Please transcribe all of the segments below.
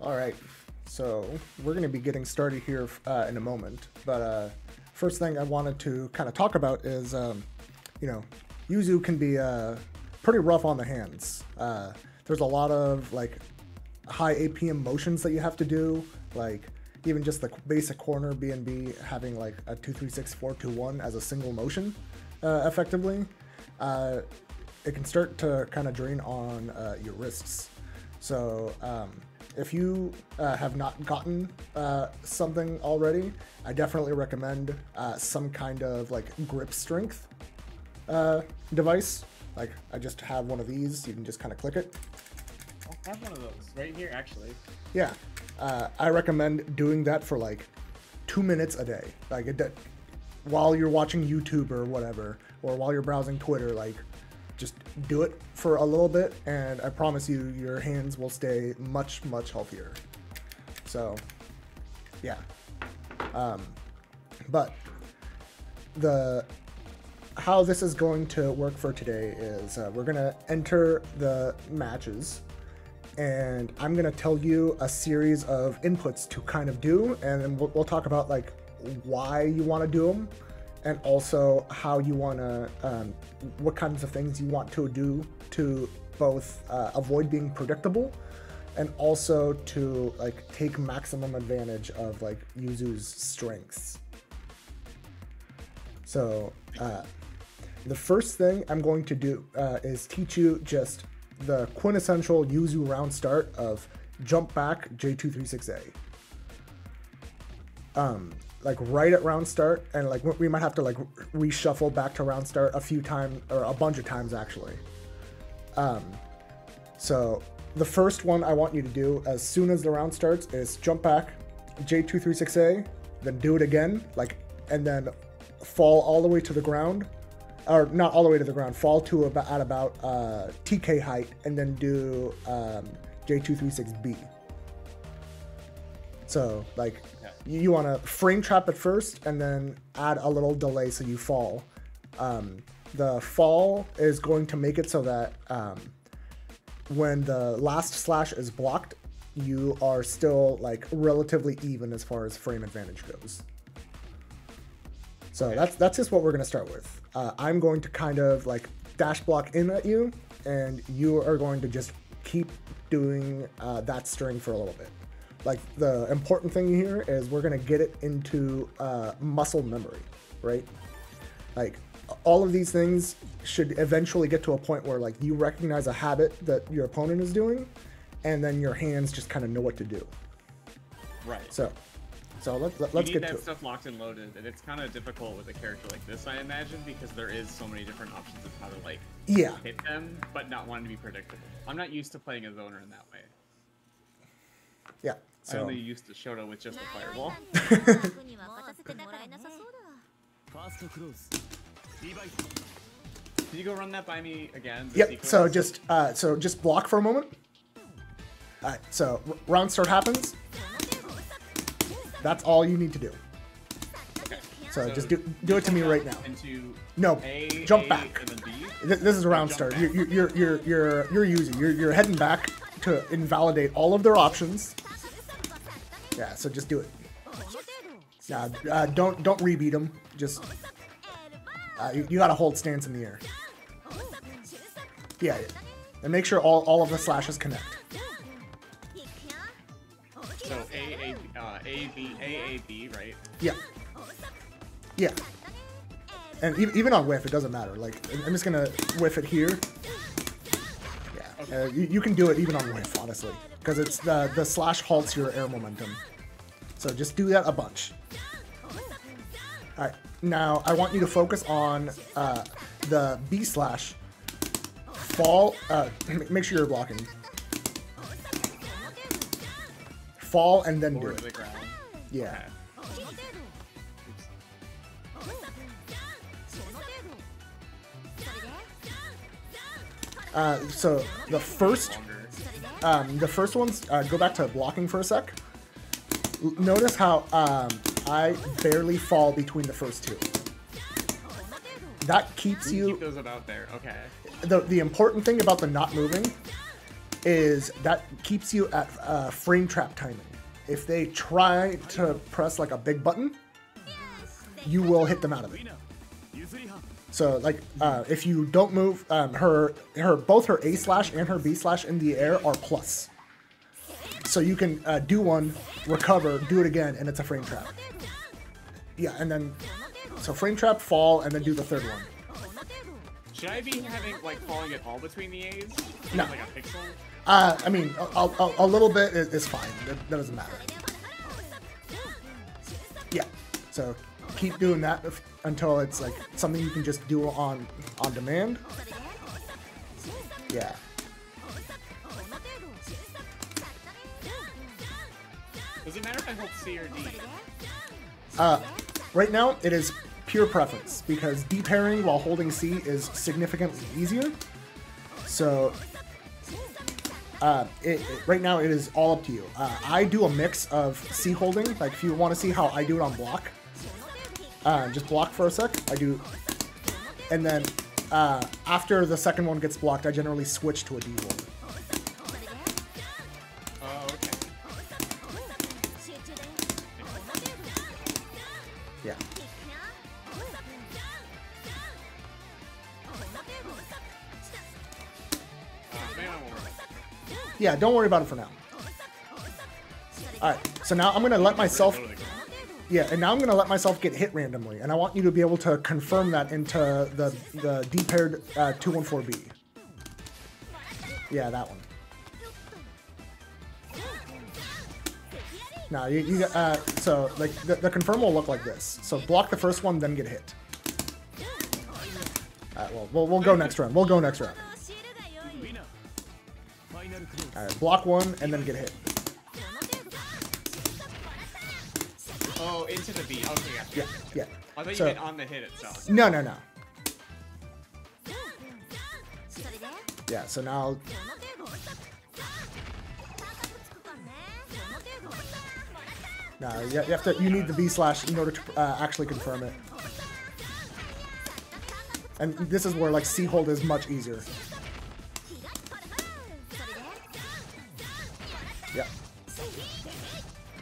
All right, so we're going to be getting started here in a moment. But first thing I wanted to kind of talk about is, Yuzu can be pretty rough on the hands. There's a lot of like high APM motions that you have to do, like even just the basic corner B&B having like a 2-3-6-4-2-1 as a single motion effectively. It can start to kind of drain on your wrists. So if you have not gotten something already, I definitely recommend some kind of like grip strength device. Like I just have one of these. You can just kind of click it. I have one of those right here, actually. Yeah, I recommend doing that for like 2 minutes a day. Like while you're watching YouTube or whatever, or while you're browsing Twitter, like just do it for a little bit, and I promise you, your hands will stay much, much healthier. So, yeah. But how this is going to work for today is we're gonna enter the matches, and I'm gonna tell you a series of inputs to kind of do, and then we'll talk about like why you want to do them, and also how you want to, what kinds of things you want to do to both avoid being predictable, and also to like take maximum advantage of like Yuzu's strengths. So the first thing I'm going to do is teach you just the quintessential Yuzu round start of jump back J236A. Like right at round start, and like we might have to like reshuffle back to round start a few times, or a bunch of times actually. So the first one I want you to do as soon as the round starts is jump back J236A, then do it again, like, and then fall all the way to the ground, or not all the way to the ground, fall to about TK height, and then do J236B. So like you want to frame trap it first and then add a little delay so you fall. The fall is going to make it so that when the last slash is blocked, you are still like relatively even as far as frame advantage goes. So that's just what we're going to start with. I'm going to kind of like dash block in at you, and you are going to just keep doing that string for a little bit. Like the important thing here is we're gonna get it into muscle memory, right? Like all of these things should eventually get to a point where like you recognize a habit that your opponent is doing, and then your hands just kind of know what to do. Right. So let's get to it. You need that stuff locked and loaded, and it's kind of difficult with a character like this, I imagine, because there is so many different options of how to like hit them, but not wanting to be predictable. I'm not used to playing a zoner in that way. Yeah. So. I only used to Shoto with just a fireball. Can you go run that by me again? Yep. So just block for a moment. All right. So round start happens. That's all you need to do. Okay. So just do it to me right now. No, A, jump A, back. and then B? This is a round start. You're using. You're heading back to invalidate all of their options. Yeah, so just do it. Don't rebeat them. Just you gotta hold stance in the air. Yeah, and make sure all of the slashes connect. So A, B, right? Yeah. Yeah. And even on whiff, it doesn't matter. Like I'm just gonna whiff it here. Yeah. Okay. You can do it even on whiff, honestly, because it's the slash halts your air momentum. So just do that a bunch. All right. Now I want you to focus on the B slash. Fall. Make sure you're blocking. Fall and then do it. The ground. Yeah. Okay. So the first ones, go back to blocking for a sec. Notice how I barely fall between the first two. That keeps you... Keep those about there, okay. The important thing about the not moving is that keeps you at frame trap timing. If they try to press like a big button, you will hit them out of it. So like if you don't move, both her A slash and her B slash in the air are plus. So you can do one, recover, do it again, and it's a frame trap. Yeah, and then so frame trap, fall, and then do the third one. Should I be having like falling at all between the A's? No. Like a pixel? I mean, a little bit is fine. That doesn't matter. Yeah. So keep doing that until it's like something you can just do on demand. Yeah. Does it matter if I hold C or D? Right now it is pure preference because D-pairing while holding C is significantly easier. So right now it is all up to you. I do a mix of C holding. Like if you want to see how I do it on block, just block for a sec. I do, and then after the second one gets blocked, I generally switch to a D hold. Oh, okay. Yeah. Yeah, don't worry about it for now. Alright, so now I'm going to let myself... Yeah, and now I'm going to let myself get hit randomly, and I want you to be able to confirm that into the D-paired 214B. Yeah, that one. Now, so, like, the confirm will look like this. So block the first one, then get hit. Alright, well, we'll go next round. We'll go next round. Alright, block one, and then get hit. Oh, into the B. Okay, yeah. Yeah. I thought you meant on the hit itself. No. Yeah, so now... No, you need the B slash in order to actually confirm it. And this is where like C hold is much easier. Yeah.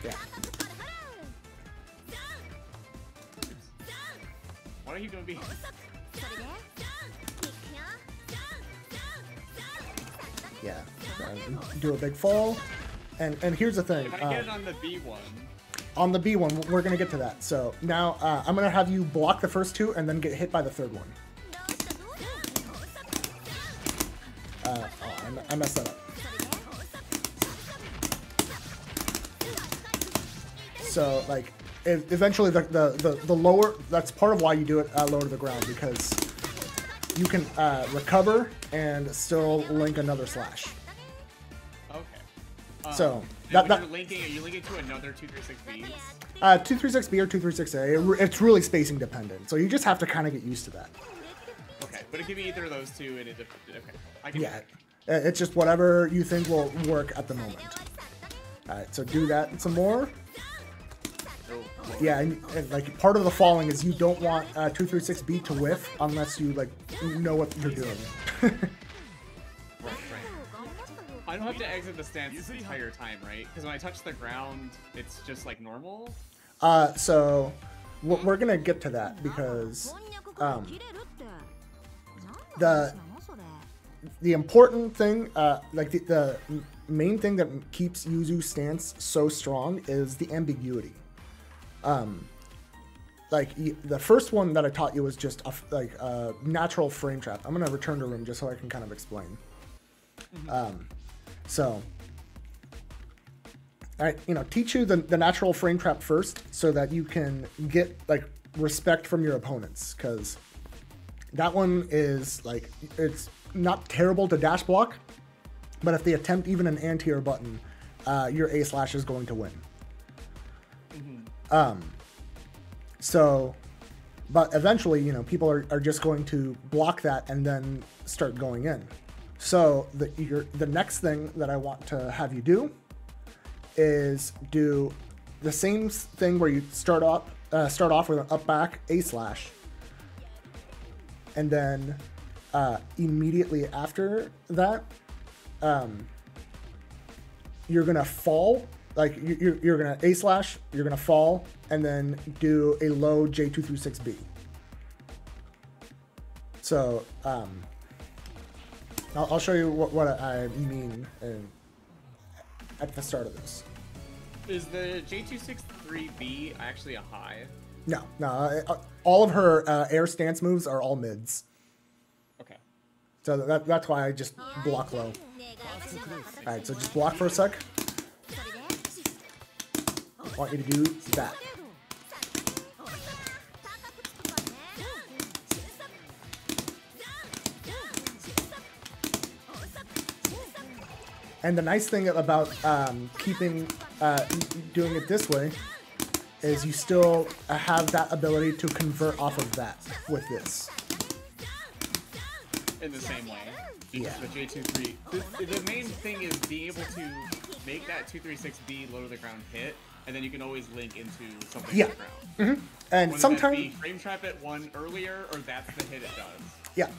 Yeah. Why are you gonna be? Yeah. Do a big fall, and here's the thing. If I get it on the B1. On the B1, we're gonna get to that. So now I'm gonna have you block the first two and then get hit by the third one. I messed that up. So like, eventually the lower, that's part of why you do it lower to the ground, because you can recover and still link another slash. Okay. So when you're linking, are you linking to another 236B? 236B or 236A. It's really spacing dependent, so you just have to kind of get used to that. Okay, but it can be either of those two, and okay. Yeah, it's just whatever you think will work at the moment. All right, so do that some more. Yeah, and like part of the falling is you don't want 236B to whiff unless you like know what you're doing. Right. I don't have to exit the stance the entire time, right? Because when I touch the ground, it's just like normal. So we're gonna get to that because the important thing, like the main thing that keeps Yuzu's stance so strong is the ambiguity. Like the first one that I taught you was just a natural frame trap. I'm gonna return to room just so I can kind of explain. So, I teach you the natural frame trap first so that you can get like respect from your opponents, because that one is like, it's not terrible to dash block, but if they attempt even an anti-air button, your A slash is going to win. So, but eventually, people are just going to block that and then start going in. So the next thing that I want to have you do is do the same thing where you start off with an up back A slash, and then immediately after that, you're gonna fall, like you're gonna A slash, you're gonna fall, and then do a low J2 through 6B. So I'll show you what I mean at the start of this. Is the J263B actually a high? No, all of her air stance moves are all mids. Okay. So that's why I just block low. Alright, so just block for a sec. I want you to do that. And the nice thing about doing it this way is you still have that ability to convert off of that with this. In the same way. Yeah. The J23. The main thing is being able to make that 236B low to the ground hit, and then you can always link into something on the ground. Mm-hmm. And Whether sometimes that be frame trap at 1 earlier, or that's the hit it does. Yeah.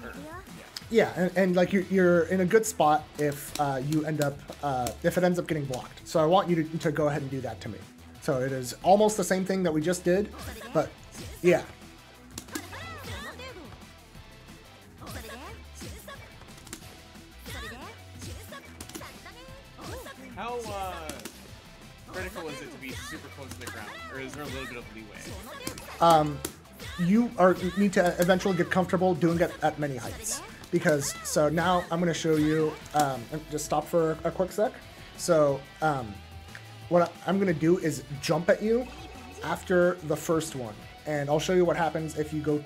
Or, yeah, and like you're in a good spot if you end up if it ends up getting blocked. So I want you to go ahead and do that to me. So it is almost the same thing that we just did, but yeah. How critical is it to be super close to the ground, or is there a little bit of leeway? You need to eventually get comfortable doing it at many heights. Because, so now I'm going to show you, just stop for a quick sec. So, what I'm going to do is jump at you after the first one. And I'll show you what happens if you go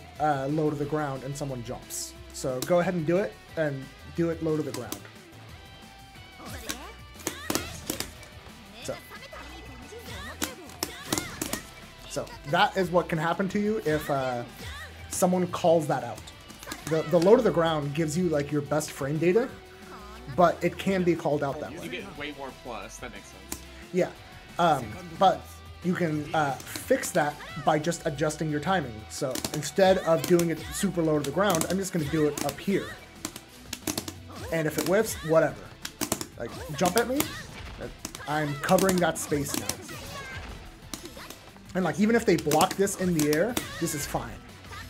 low to the ground and someone jumps. So go ahead and do it low to the ground. So that is what can happen to you if someone calls that out. The low to the ground gives you like your best frame data, but it can be called out that way. You get way more plus, that makes sense. Yeah, but you can fix that by just adjusting your timing. So instead of doing it super low to the ground, I'm just going to do it up here. And if it whiffs, whatever. Like, jump at me, I'm covering that space now. And like, even if they block this in the air, this is fine.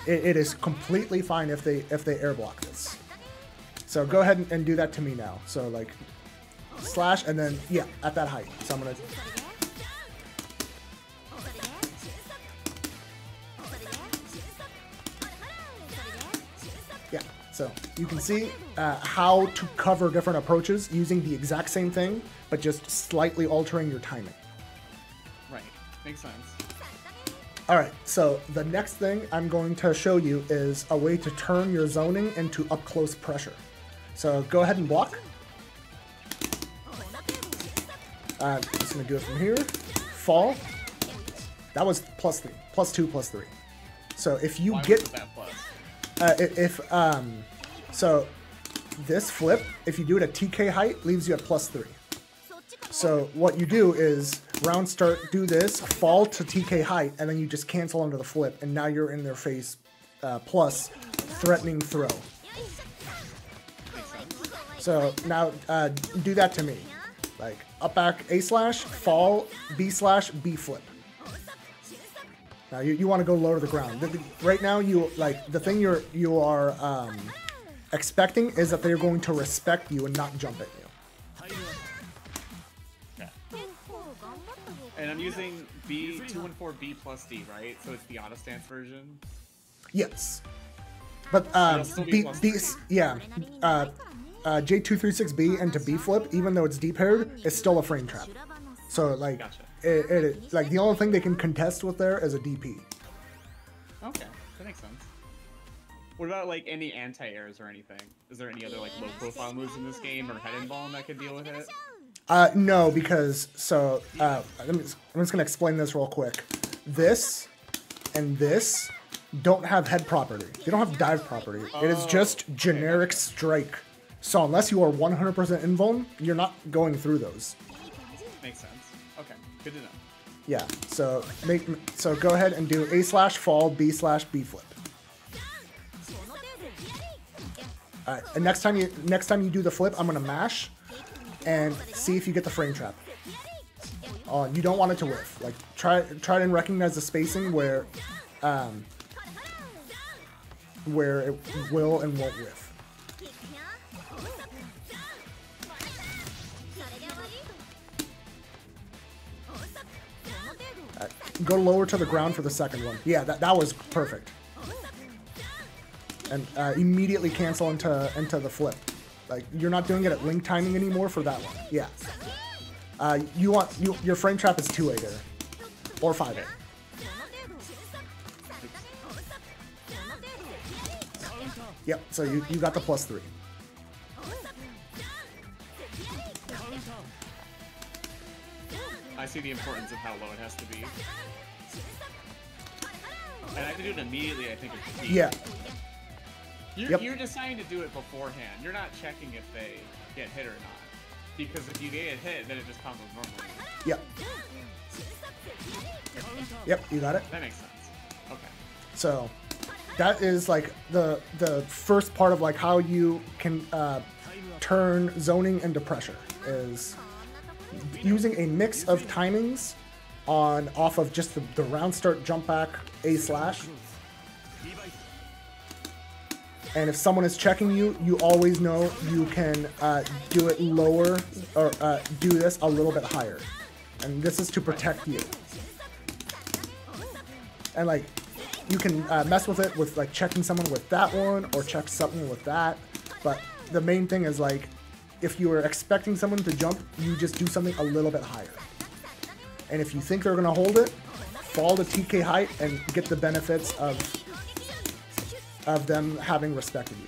It is completely fine if they air block this. So go ahead and do that to me now. So like, slash, and then, yeah, at that height. So I'm gonna... Yeah, so you can see how to cover different approaches using the exact same thing, but just slightly altering your timing. Right, makes sense. Alright, so the next thing I'm going to show you is a way to turn your zoning into up-close pressure. So go ahead and block. I'm just going to do it from here. Fall. That was +3. +2, +3. So if you Why get... was that plus? So this flip, if you do it at TK height, leaves you at +3. So what you do is round start, do this, fall to TK height, and then you just cancel under the flip, and now you're in their face plus threatening throw. So now do that to me. Like up back A slash, fall, B slash, B flip. Now you want to go low to the ground. Right now the thing you are expecting is that they're going to respect you and not jump at you. And I'm using B214B plus D, right? So it's the auto stance version? Yes. But J236B and to B flip, even though it's D paired, is still a frame trap. So like Gotcha. like the only thing they can contest with there is a DP. Okay, that makes sense. What about like any anti-airs or anything? Is there any other like low profile moves in this game or head and ball that could deal with it? No, because so I'm just gonna explain this real quick. This and this don't have head property. They don't have dive property. It is just generic strike. So unless you are 100% invuln, you're not going through those. Makes sense. Okay, good to know. Yeah. So go ahead and do A slash fall, B slash B flip. All right. And next time you do the flip, I'm gonna mash. and see if you get the frame trap. You don't want it to whiff. Like try and recognize the spacing where it will and won't whiff. Go lower to the ground for the second one. Yeah, that was perfect. And immediately cancel into the flip. Like you're not doing it at link timing anymore for that one. Yeah. Your frame trap is 2A there, or 5A. Yep. So you got the +3. I see the importance of how low it has to be. And I have to do it immediately, I think, it's the key. Yeah. You're deciding to do it beforehand. You're not checking if they get hit or not. Because if you get hit, then it just comes with normally. Yep. Yep, you got it. That makes sense. Okay. So that is like the first part of like how you can turn zoning into pressure is using a mix of timings off of just the round start jump back A/. And if someone is checking you, you always know you can do it lower or do this a little bit higher. And this is to protect you. And like you can mess with it with like checking someone with that one or check something with that. But the main thing is like if you are expecting someone to jump, you just do something a little bit higher. And if you think they're going to hold it, fall to TK height and get the benefits of them having respected you.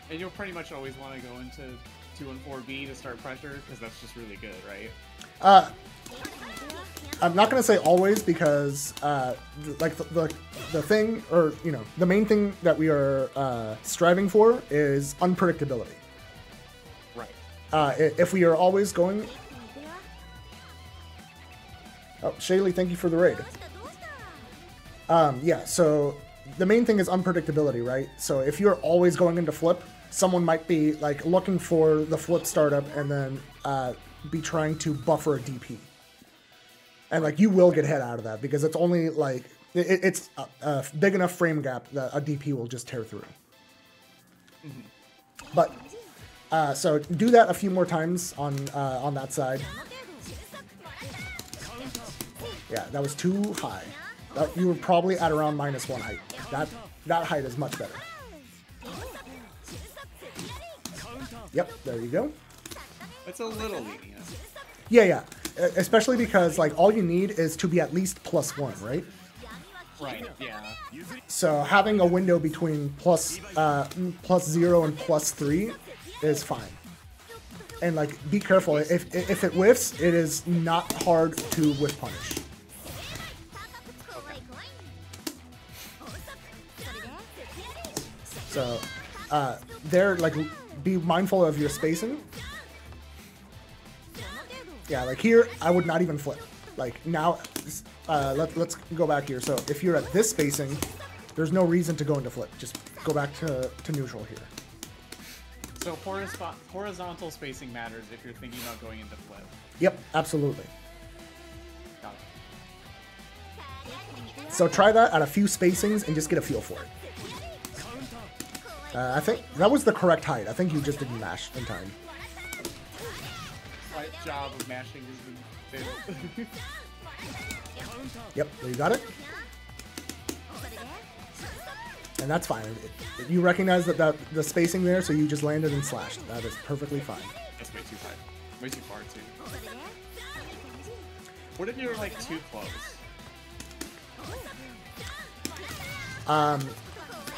And you'll pretty much always want to go into 2 and 4B to start pressure, because that's just really good, right? I'm not going to say always, because like the thing, or you know, the main thing that we are striving for is unpredictability. Right. If we are always going... Oh, Shaylee, thank you for the raid. Yeah, so the main thing is unpredictability, right? So if you're always going into flip, someone might be like looking for the flip startup and then be trying to buffer a DP. And like you will get hit out of that because it's only like it's a big enough frame gap that a DP will just tear through. Mm-hmm. But so do that a few more times on that side. Yeah, that was too high. You were probably at around -1 height. That height is much better. Yep, there you go. It's a little lenient. Yeah. Especially because like all you need is to be at least +1, right? Right. Yeah. So having a window between +0 and +3 is fine. And like be careful. If it whiffs, it is not hard to whiff punish. So there, like, be mindful of your spacing. Yeah, like here, I would not even flip. Like now, let's go back here. So if you're at this spacing, there's no reason to go into flip. Just go back to neutral here. So horizontal spacing matters if you're thinking about going into flip. Yep, absolutely. Got it. So try that at a few spacings and just get a feel for it. I think that was the correct height. I think you just didn't mash in time. Right job of mashing has been Yep, there you got it. And that's fine. You recognize that the spacing there, so you just landed and slashed. That is perfectly fine. That's way too high. Way too far, too. What if you were, like, too close?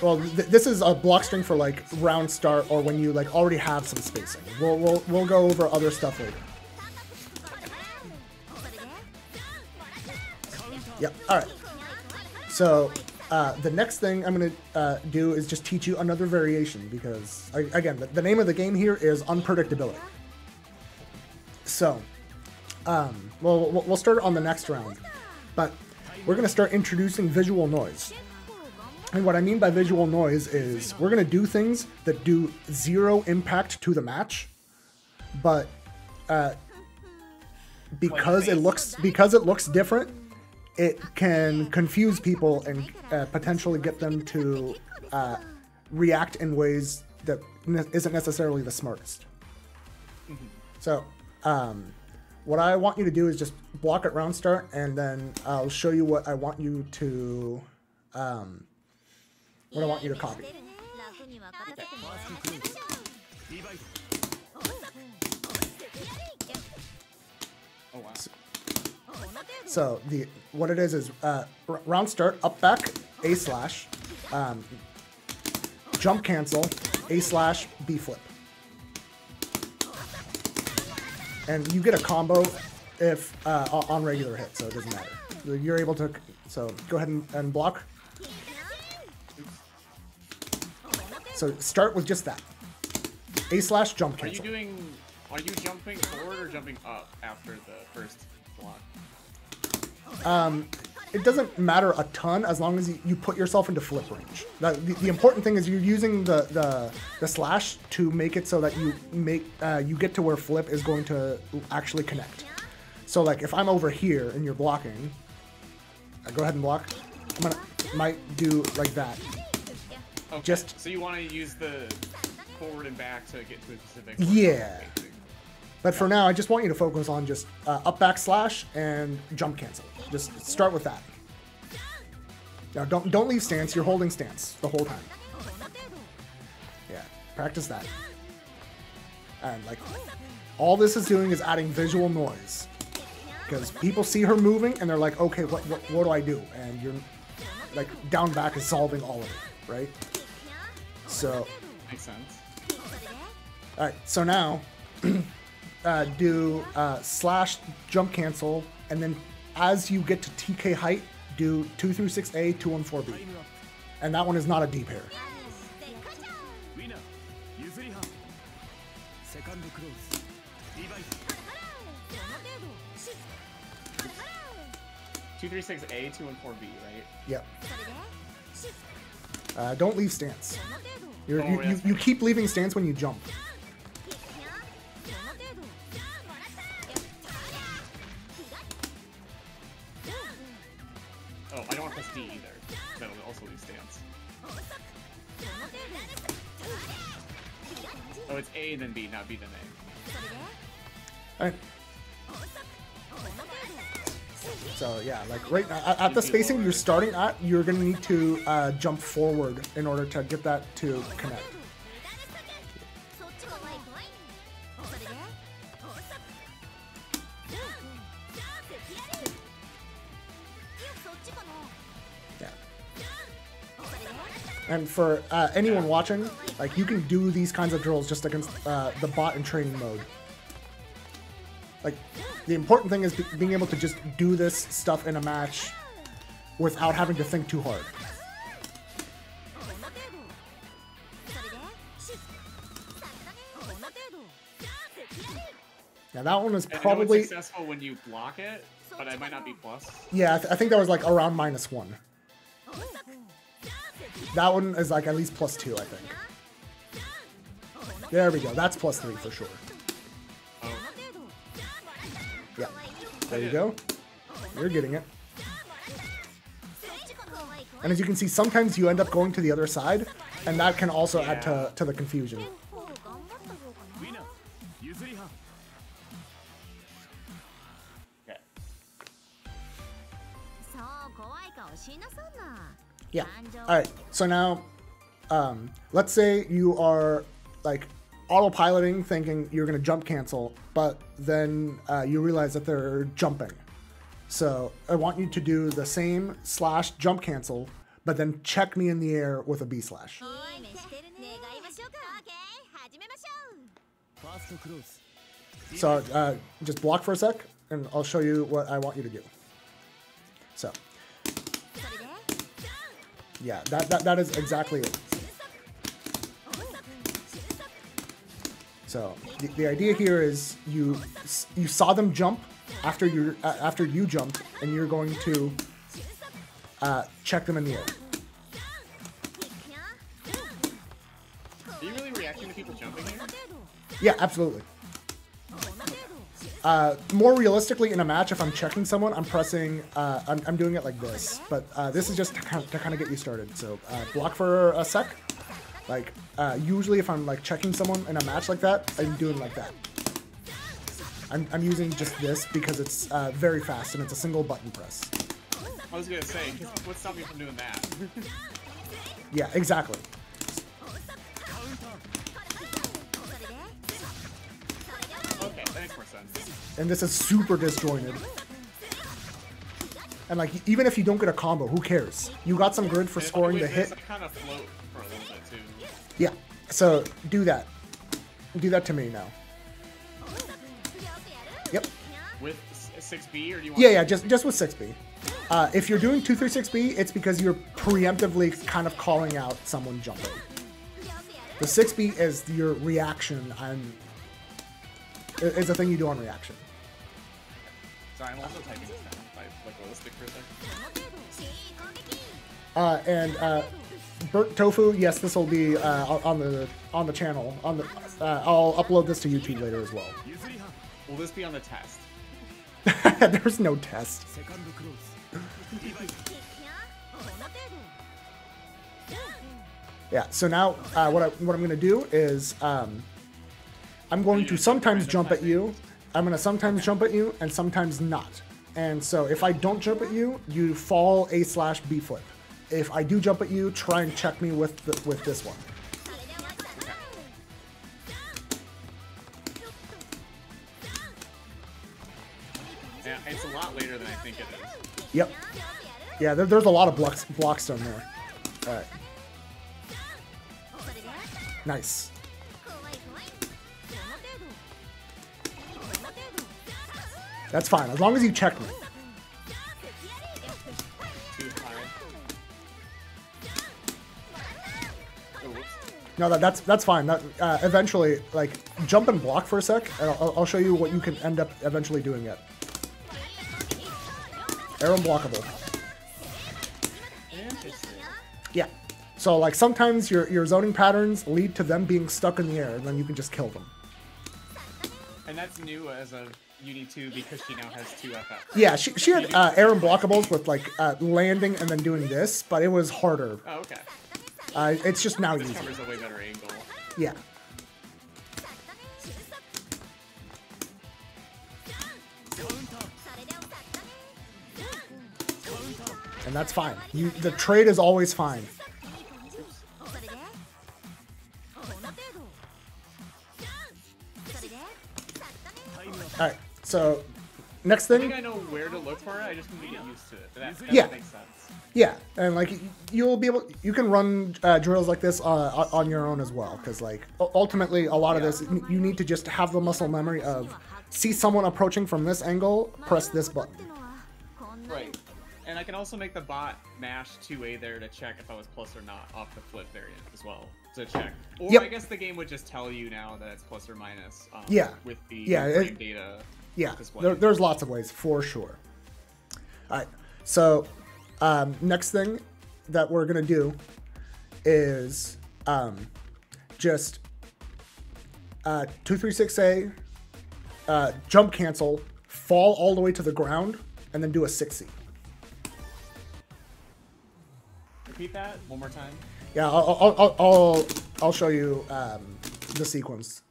Well, this is a block string for like round start or when you like already have some spacing. We'll go over other stuff later. Yep. All right. So the next thing I'm gonna do is just teach you another variation because again the name of the game here is unpredictability. So we'll start on the next round, but we're gonna start introducing visual noise. And what I mean by visual noise is we're going to do things that do 0 impact to the match, but because it looks different, it can confuse people and potentially get them to react in ways that isn't necessarily the smartest. So what I want you to do is just block at round start, and then I'll show you what I want you to copy. Oh wow. So what it is round start, up back, A slash, jump cancel, A slash, B flip. And you get a combo if on regular hit, so it doesn't matter. You're able to, so go ahead and block. So start with just that. A slash, jump cancel. Are you jumping forward or jumping up after the first block? It doesn't matter a ton as long as you put yourself into flip range. The important thing is you're using the slash to make it so that you get to where flip is going to actually connect. So like if I'm over here and you're blocking, I go ahead and block. Might do like that. Okay. So you want to use the forward and back to get to a specific. Yeah. But for now, I just want you to focus on just up back slash and jump cancel. Just start with that. Now don't leave stance. You're holding stance the whole time. Yeah, practice that. And like, all this is doing is adding visual noise, because people see her moving and they're like, okay, what do I do? And you're like, down back is solving all of it, right? So makes sense. All right, so now. Do slash jump cancel, and then as you get to TK height, do 2 through 6A, 2 and 4B. And that one is not a deep air. Two, 3, 6A, 2 and 4B, right? Yep. Don't leave stance. You keep leaving stance when you jump. Oh, I don't want to press D either. That'll also leave stance. Oh, it's A then B, not B then A. Alright. So yeah, like right now, at the spacing you're starting at, you're gonna need to jump forward in order to get that to connect. And for anyone watching, like, you can do these kinds of drills just against the bot in training mode. Like, the important thing is being able to just do this stuff in a match without having to think too hard. Now that one is probably... I know it's successful when you block it, but I might not be plus. Yeah, I think that was like around -1. That one is like at least +2, I think. There we go. That's +3 for sure. Oh. Yeah. There you go. You're getting it. And as you can see, sometimes you end up going to the other side, and that can also add to the confusion. Yeah. Alright, so now, let's say you are, like, autopiloting, thinking you're going to jump cancel, but then you realize that they're jumping. So I want you to do the same slash jump cancel, but then check me in the air with a B slash. So just block for a sec, and I'll show you what I want you to do. So. Yeah, that is exactly it. So the idea here is you saw them jump after you jumped, and you're going to check them in the air. Are you really reacting to people jumping here? Yeah, absolutely. More realistically, in a match, if I'm checking someone, I'm pressing, I'm doing it like this. But this is just to kind of get you started. So block for a sec. Like, usually if I'm like checking someone in a match like that, I'm doing like that. I'm using just this because it's very fast and it's a single button press. I was gonna say, what's stopping me from doing that? Yeah, exactly. Okay, that makes more sense. And this is super disjointed. And like, even if you don't get a combo, who cares? You got some grid for scoring the hit. I kind of float for a little bit too. Yeah, so do that. Do that to me now. Yep. With 6B, or do you want? Yeah, just with 6B. If you're doing 236B, it's because you're preemptively kind of calling out someone jumping. The 6B is your reaction, and it's a thing you do on reaction. Sorry, I'm also typing this down, like realistic for a second. And Burnt Tofu, yes, this will be on the channel. I'll upload this to YouTube later as well. Will this be on the test? There's no test. Yeah. So now, what I'm going to do is I'm going to sometimes jump at you. I'm going to sometimes jump at you and sometimes not. And so if I don't jump at you, you fall A/B flip. If I do jump at you, try and check me with this one. Yeah, it's a lot later than I think it is. Yep. Yeah, there's a lot of blocks done there. All right. Nice. That's fine, as long as you check me. No, that's fine. Eventually, like, jump and block for a sec, and I'll show you what you can end up eventually doing it. Arrow blockable. Yeah. So, like, sometimes your zoning patterns lead to them being stuck in the air, and then you can just kill them. And that's new as of Uni 2 because she now has 2 FF. Yeah, she had arrow blockables with, like, landing and then doing this, but it was harder. Oh, okay. It's just now easier. This covers a way better angle. Yeah. And that's fine. The trade is always fine. Alright, so next thing. I think I know where to look for it, I just need to get used to it. That makes sense. Yeah, and like you can run drills like this on your own as well, because like ultimately a lot of this you need to just have the muscle memory of see someone approaching from this angle, press this button. Right, and I can also make the bot mash 2A there to check if I was plus or not off the flip variant as well to check. Or I guess the game would just tell you now that it's plus or minus. With the frame data. Yeah, there's lots of ways for sure. All right, so. Next thing that we're gonna do is just 236A, jump cancel, fall all the way to the ground, and then do a 6C. Repeat that one more time. Yeah, I'll show you the sequence.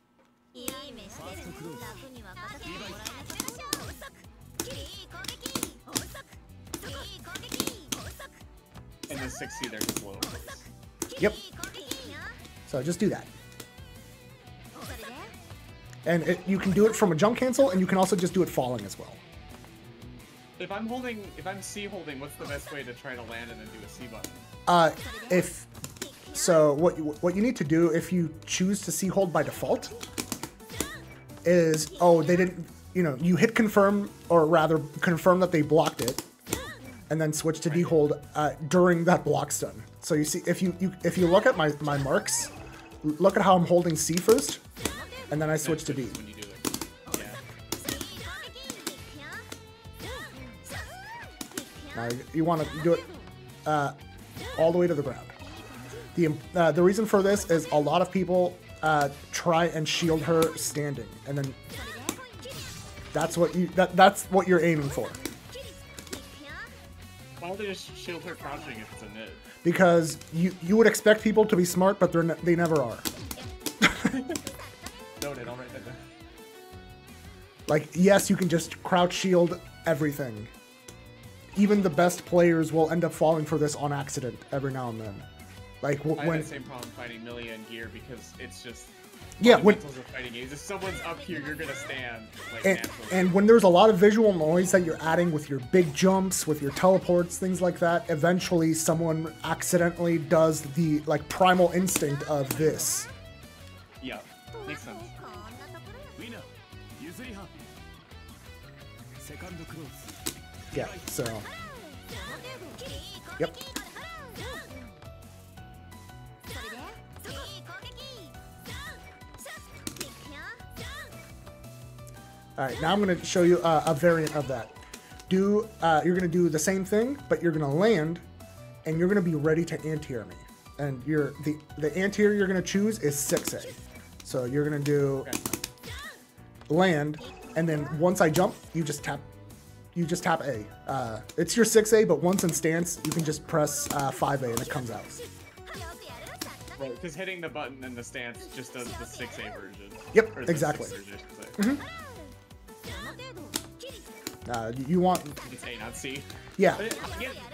And the 6C there just low. Yep. So just do that. And you can do it from a jump cancel, and you can also just do it falling as well. If I'm C holding, what's the best way to try to land and then do a C button? What you need to do if you choose to C hold by default is they didn't, you hit confirm, or rather confirm that they blocked it, and then switch to D hold during that block stun. So you see, if you look at my marks, look at how I'm holding C first, and then I switch to D. When you do it. Yeah. Now you want to do it all the way to the ground. The reason for this is a lot of people try and shield her standing, and then That's what you're aiming for. Why don't they just shield her crouching if it's a mid? Because you would expect people to be smart, but they never are. Noted, I'll write that down. Like, yes, you can just crouch shield everything. Even the best players will end up falling for this on accident every now and then. Like I have the same problem fighting Millia and Gear because it's just fundamentals of fighting games. If someone's up here, you're gonna stand like naturally. And when there's a lot of visual noise that you're adding with your big jumps, with your teleports, things like that, eventually someone accidentally does the like primal instinct of this. Yeah, makes sense. Yeah, so. Yep. Alright, now I'm going to show you a variant of that. You're going to do the same thing, but you're going to land, and you're going to be ready to anti-air me. And the anti-air you're going to choose is 6A. So you're going to do land, and then once I jump, you just tap A. It's your 6A, but once in stance, you can just press 5A and it comes out. Right, because hitting the button in the stance just does the 6A version. Yep, exactly. Mm-hmm. You want... It's A, not C. Yeah.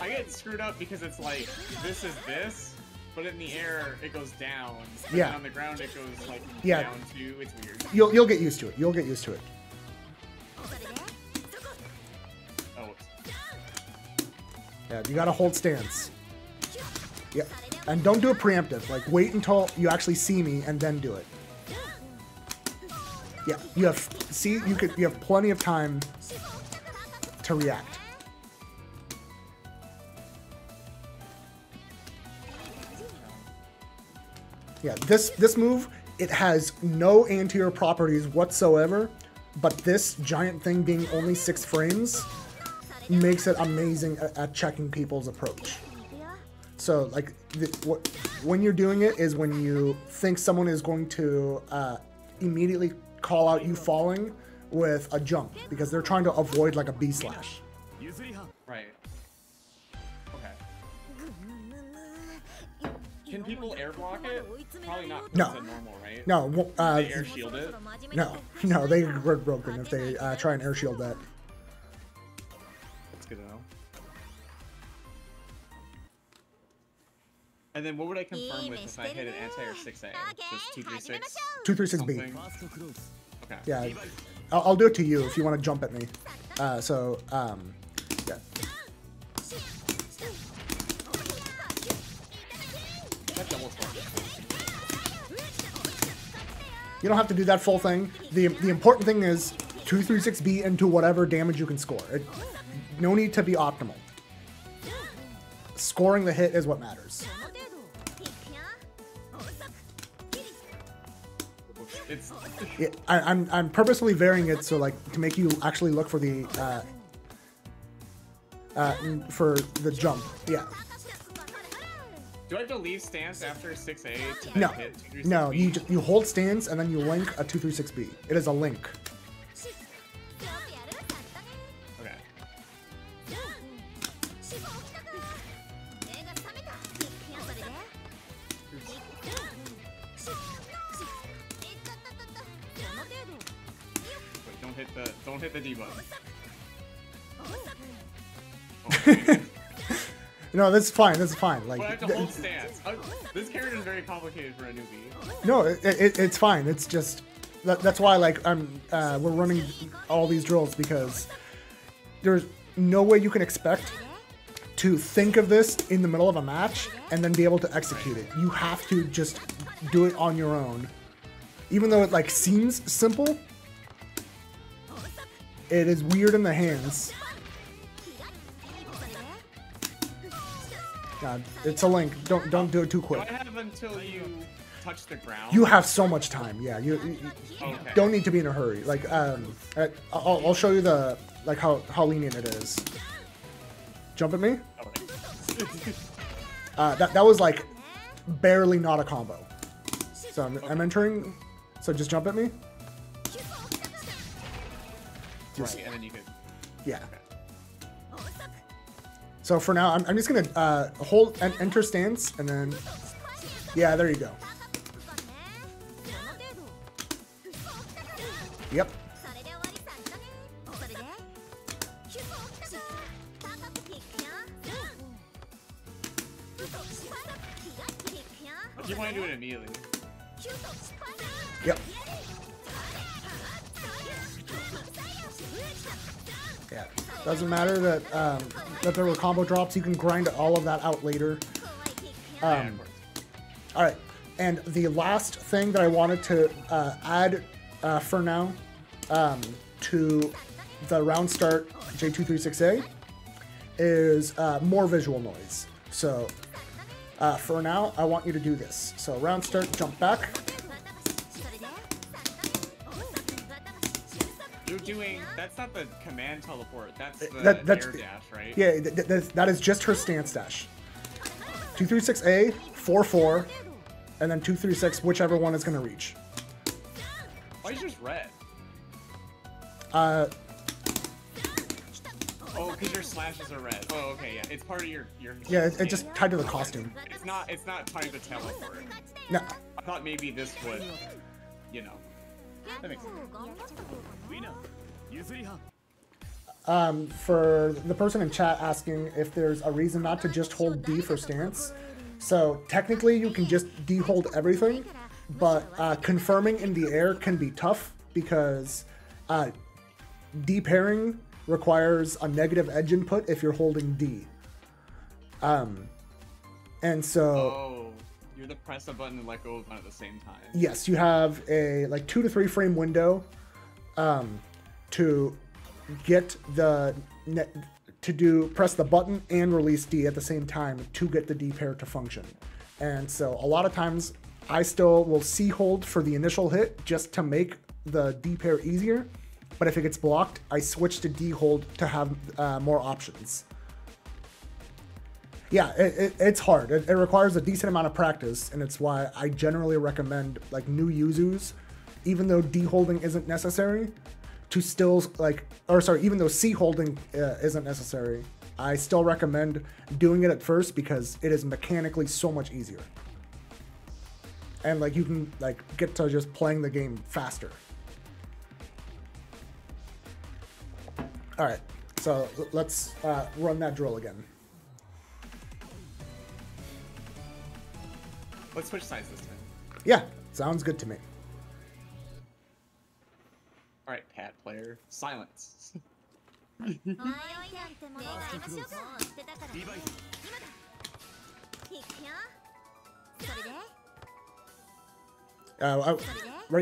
I get screwed up because it's like, this is this, but in the air, it goes down. But yeah. Then on the ground, it goes like down too. It's weird. You'll get used to it. You'll get used to it. Oh. Yeah, you gotta hold stance. Yep. And don't do it preemptive. Like, wait until you actually see me and then do it. Yeah, you have plenty of time to react. Yeah, this move, it has no anti-air properties whatsoever, but this giant thing being only 6 frames makes it amazing at checking people's approach. So, like, when you're doing it is when you think someone is going to immediately call out you falling with a jump, because they're trying to avoid, like, a B-slash. Right. Okay. Can people air block it? Probably not. No. It's normal, right? No. They air shield it? No, they were broken if they try and air shield that. That's good to know. And then what would I confirm with if I hit an anti-air 6A? Just 236? 236B. Okay. Yeah. I'll do it to you if you want to jump at me. Yeah. You don't have to do that full thing. The important thing is 236B into whatever damage you can score. No need to be optimal. Scoring the hit is what matters. Yeah, I'm purposely varying it so, like, to make you actually look for the jump. Yeah. Do I have to leave stance after 6A to then hit 236B? No, you hold stance and then you link a 236B. It is a link. Okay. Wait, don't hit the D button. Oh, no, that's fine. That's fine. Like, I have to hold stance. This character is very complicated for a newbie. No, it's fine. It's just that's why, like, we're running all these drills, because there's no way you can expect to think of this in the middle of a match and then be able to execute it. You have to just do it on your own. Even though it, like, seems simple, it is weird in the hands. God, it's a link. Don't do it too quick. Do I have until you touch the ground? You have so much time. Yeah, you don't need to be in a hurry. Like, I'll show you the, like, how lenient it is. Jump at me. Okay. That was, like, barely not a combo. So I'm entering. So just jump at me. Just, right, and then you could. Yeah. Okay. So for now, I'm just gonna hold and enter stance, and then, yeah, there you go. Yep. You want to do it immediately. Yep. Yeah. Doesn't matter that that there were combo drops. You can grind all of that out later. All right. And the last thing that I wanted to add for now to the round start J236A is more visual noise. So for now, I want you to do this. So round start, jump back. You're doing, that's not the command teleport, that's the That's air dash, right? Yeah, that is just her stance dash. 236A, 4-4, and then 236, whichever one is going to reach. Why is yours red? Uh, Oh, because your slashes are red. Oh, okay, yeah. It's part of your yeah, it's just tied to the costume. It's not tied to teleport. No. I thought maybe this would, you know. That makes sense. For the person in chat asking if there's a reason not to just hold D for stance. So technically you can just D hold everything, but confirming in the air can be tough because D pairing requires a negative edge input if you're holding D. And so... Oh, you have to press a button and let go of one at the same time. Yes, you have a like 2 to 3 frame window to get the press the button and release D at the same time to get the D pair to function. And so a lot of times I still will C hold for the initial hit just to make the D pair easier. But if it gets blocked, I switch to D hold to have more options. Yeah, it's hard. It requires a decent amount of practice, and it's why I generally recommend like new Yuzus, even though D holding isn't necessary, to still even though C holding isn't necessary, I still recommend doing it at first because it is mechanically so much easier. And like you can like get to just playing the game faster. All right, so let's run that drill again. Let's switch sides this time. Yeah, sounds good to me. All right, Pat player, silence. Right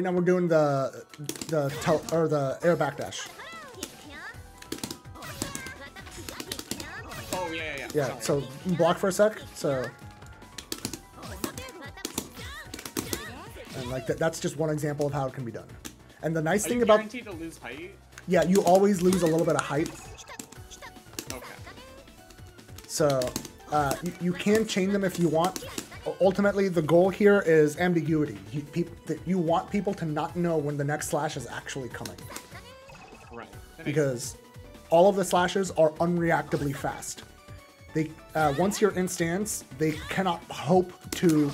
now we're doing the air backdash. Oh yeah. Yeah. So block for a sec. So. And like that's just one example of how it can be done. And the nice thing about guaranteed to lose height? Yeah, you always lose a little bit of height. Okay. So you can chain them if you want. Ultimately, the goal here is ambiguity. You want people to not know when the next slash is actually coming. Right. Because all of the slashes are unreactably fast. They once you're in stance, they cannot hope to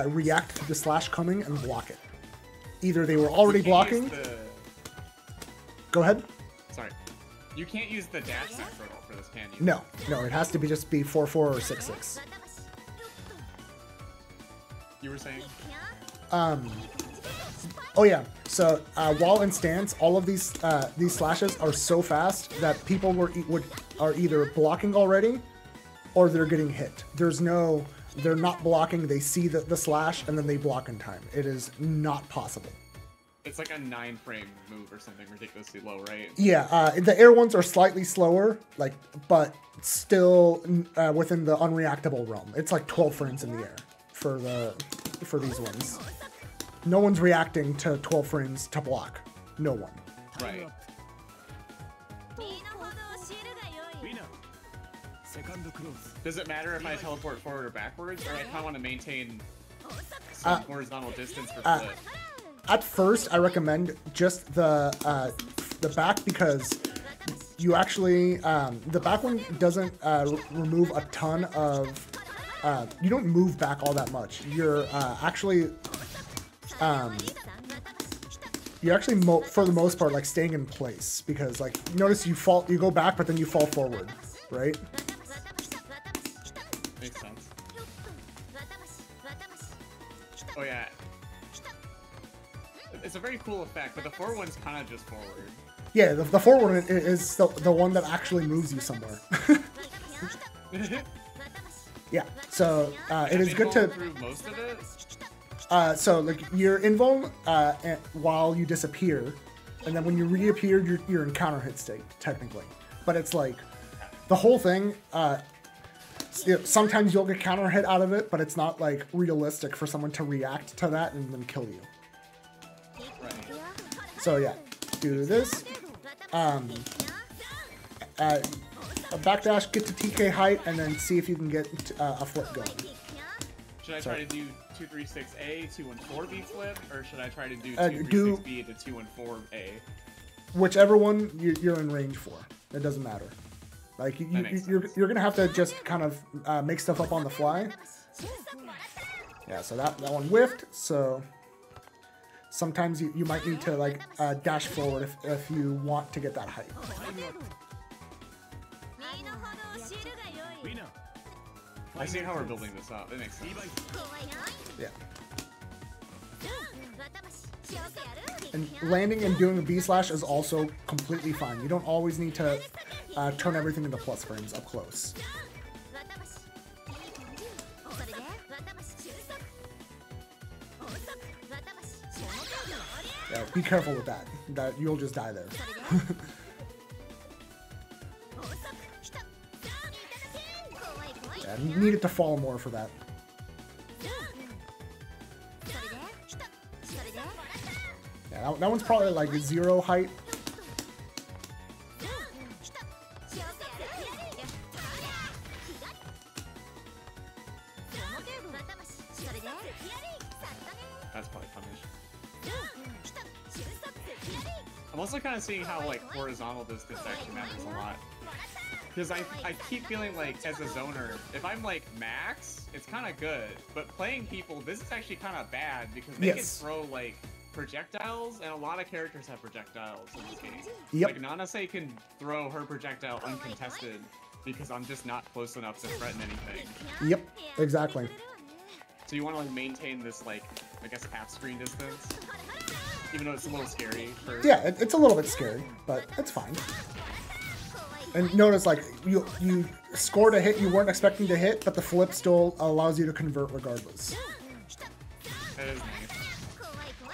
react to the slash coming and block it. Either they were already blocking. Go ahead. Sorry. You can't use the dash central for this, can you? No, it has to be just be 4-4 or 6-6. You were saying? Oh yeah. So while in stance, all of these slashes are so fast that people are either blocking already, or they're getting hit. They're not blocking. They see the slash and then they block in time. It is not possible. It's like a 9-frame move or something ridiculously low, right? Yeah. The air ones are slightly slower, but still within the unreactable realm. It's like 12 frames in the air for these ones. No one's reacting to 12 frames to block. No one. Right. Does it matter if I teleport forward or backwards, or I kind of want to maintain some horizontal distance for flip? At first, I recommend just the the back because you actually the back one doesn't remove a ton of you don't move back all that much. You're actually for the most part like staying in place because like notice you go back but then you fall forward, right? Makes sense. Oh yeah. It's a very cool effect, but the forward one's kind of just forward. Yeah, the forward one is the one that actually moves you somewhere. Yeah, so it is good to. Through most of it. So like you're invuln while you disappear, and then when you reappear, you're in counter hit state technically. But it's like the whole thing. Sometimes you'll get counter hit out of it, but it's not like realistic for someone to react to that and then kill you. Right. So yeah, do this. Backdash, get to TK height, and then see if you can get a flip going. Should I try to do 236A, 214B flip, or should I try to do 236B to 214A? Whichever one you're in range for. It doesn't matter. Like you're gonna have to just kind of make stuff up on the fly. Yeah, so that one whiffed. So sometimes you might need to like dash forward if you want to get that height. I see how we're building this up. It makes sense. Yeah. And landing and doing a B slash is also completely fine. You don't always need to turn everything into plus frames up close. Yeah, be careful with that. You'll just die there. Yeah, you need it to fall more for that. Yeah, that one's probably like 0 height. That's probably punish. I'm also kind of seeing how like horizontal this actually matters a lot. Because I keep feeling like, as a zoner, if I'm like max, it's kind of good. But playing people, this is actually kind of bad because they can throw like projectiles, and a lot of characters have projectiles in this game. Yep. Like Nanase can throw her projectile uncontested because I'm just not close enough to threaten anything. Yep, exactly. So you want to like maintain this like, I guess, half screen distance, even though it's a little scary. Yeah, it's a little bit scary, but it's fine. And notice, like, you scored a hit you weren't expecting to hit, but the flip still allows you to convert regardless. That is nice.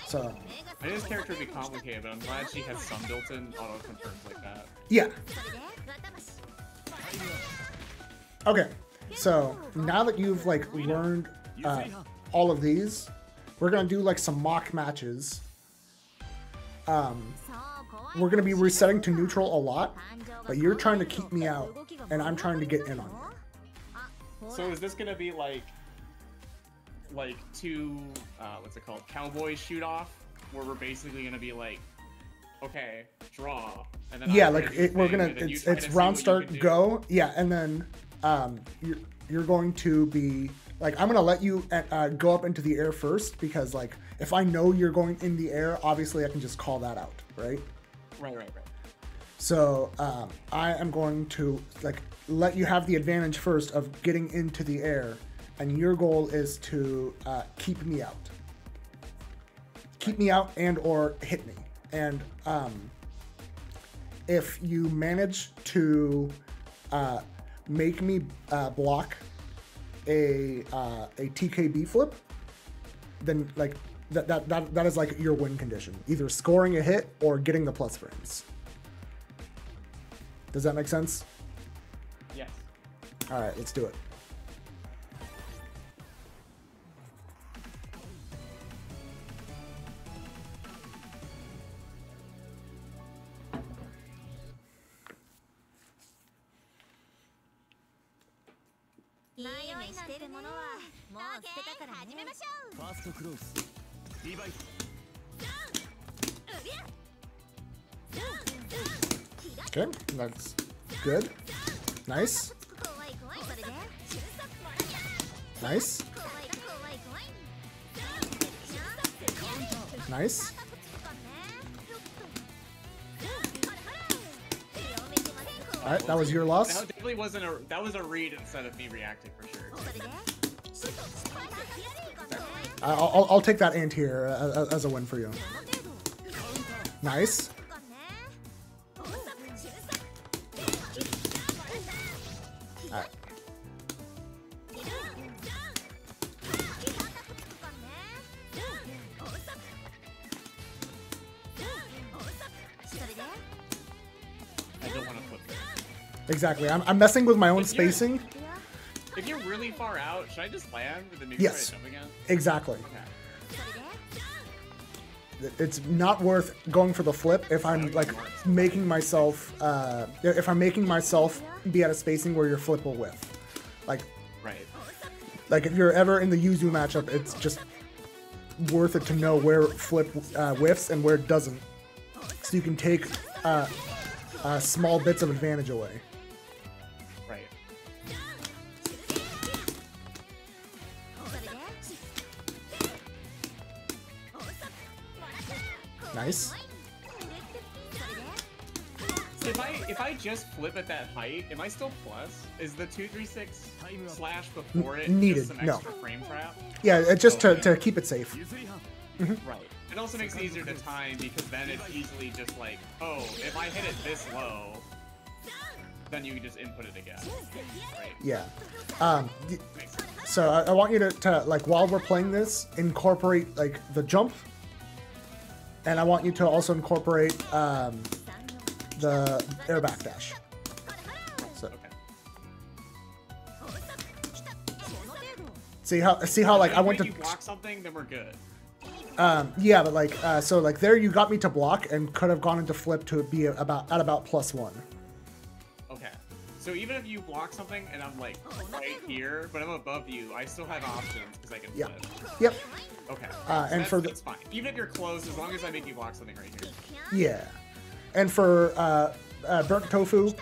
So. I knew this character would be complicated, but I'm glad she has some built-in auto-confirms like that. Yeah. Okay, so now that you've, like, learned all of these, we're gonna do, like, some mock matches. We're gonna be resetting to neutral a lot, but you're trying to keep me out, and I'm trying to get in on you. So is this gonna be like two, what's it called, cowboy shoot off, where we're basically gonna be like, okay, draw, and then yeah, like we're gonna it's round start go, yeah, and then you're going to be like, I'm gonna let you go up into the air first because like if I know you're going in the air, obviously I can just call that out, right? Right. So I am going to like let you have the advantage first of getting into the air, and your goal is to keep me out. Keep me out and or hit me. And if you manage to make me block a TKB flip, then like that is like your win condition. Either scoring a hit or getting the plus frames. Does that make sense? Yes. All right, let's do it. Okay, that's good. Nice. Nice. Nice. Alright, that was your loss. That definitely wasn't a. That was a read instead of me reacting for sure. I'll take that anti-air as a win for you. Nice. Alright. I don't want to flip there. Exactly. I'm messing with my own spacing. If you're really far out, should I just land with the new Yes. jump again? Exactly. Okay. It's not worth going for the flip if I'm like making myself be at a spacing where your flip will whiff. Like if you're ever in the Yuzu matchup, it's just worth it to know where flip whiffs and where it doesn't, so you can take small bits of advantage away. Right. Nice. So if I just flip at that height, am I still plus? Is the 236 slash before it Needed. just some extra frame trap? Yeah, it's just to keep it safe. Right. It also makes it easier to time because then it's easily just like, oh, if I hit it this low, then you can just input it again. Right. Yeah. Makes sense. So I want you to like, while we're playing this, incorporate like the jump, and I want you to also incorporate the air backdash. So see how like I went If to you block something, then we're good. yeah, but like so like there you got me to block and could have gone into flip to be at about +1. Okay. So even if you block something and I'm like right here, but I'm above you, I still have options because I can flip. Yep. Okay. And for that's fine. Even if you're close, as long as I make you block something right here. yeah, and for burnt tofu,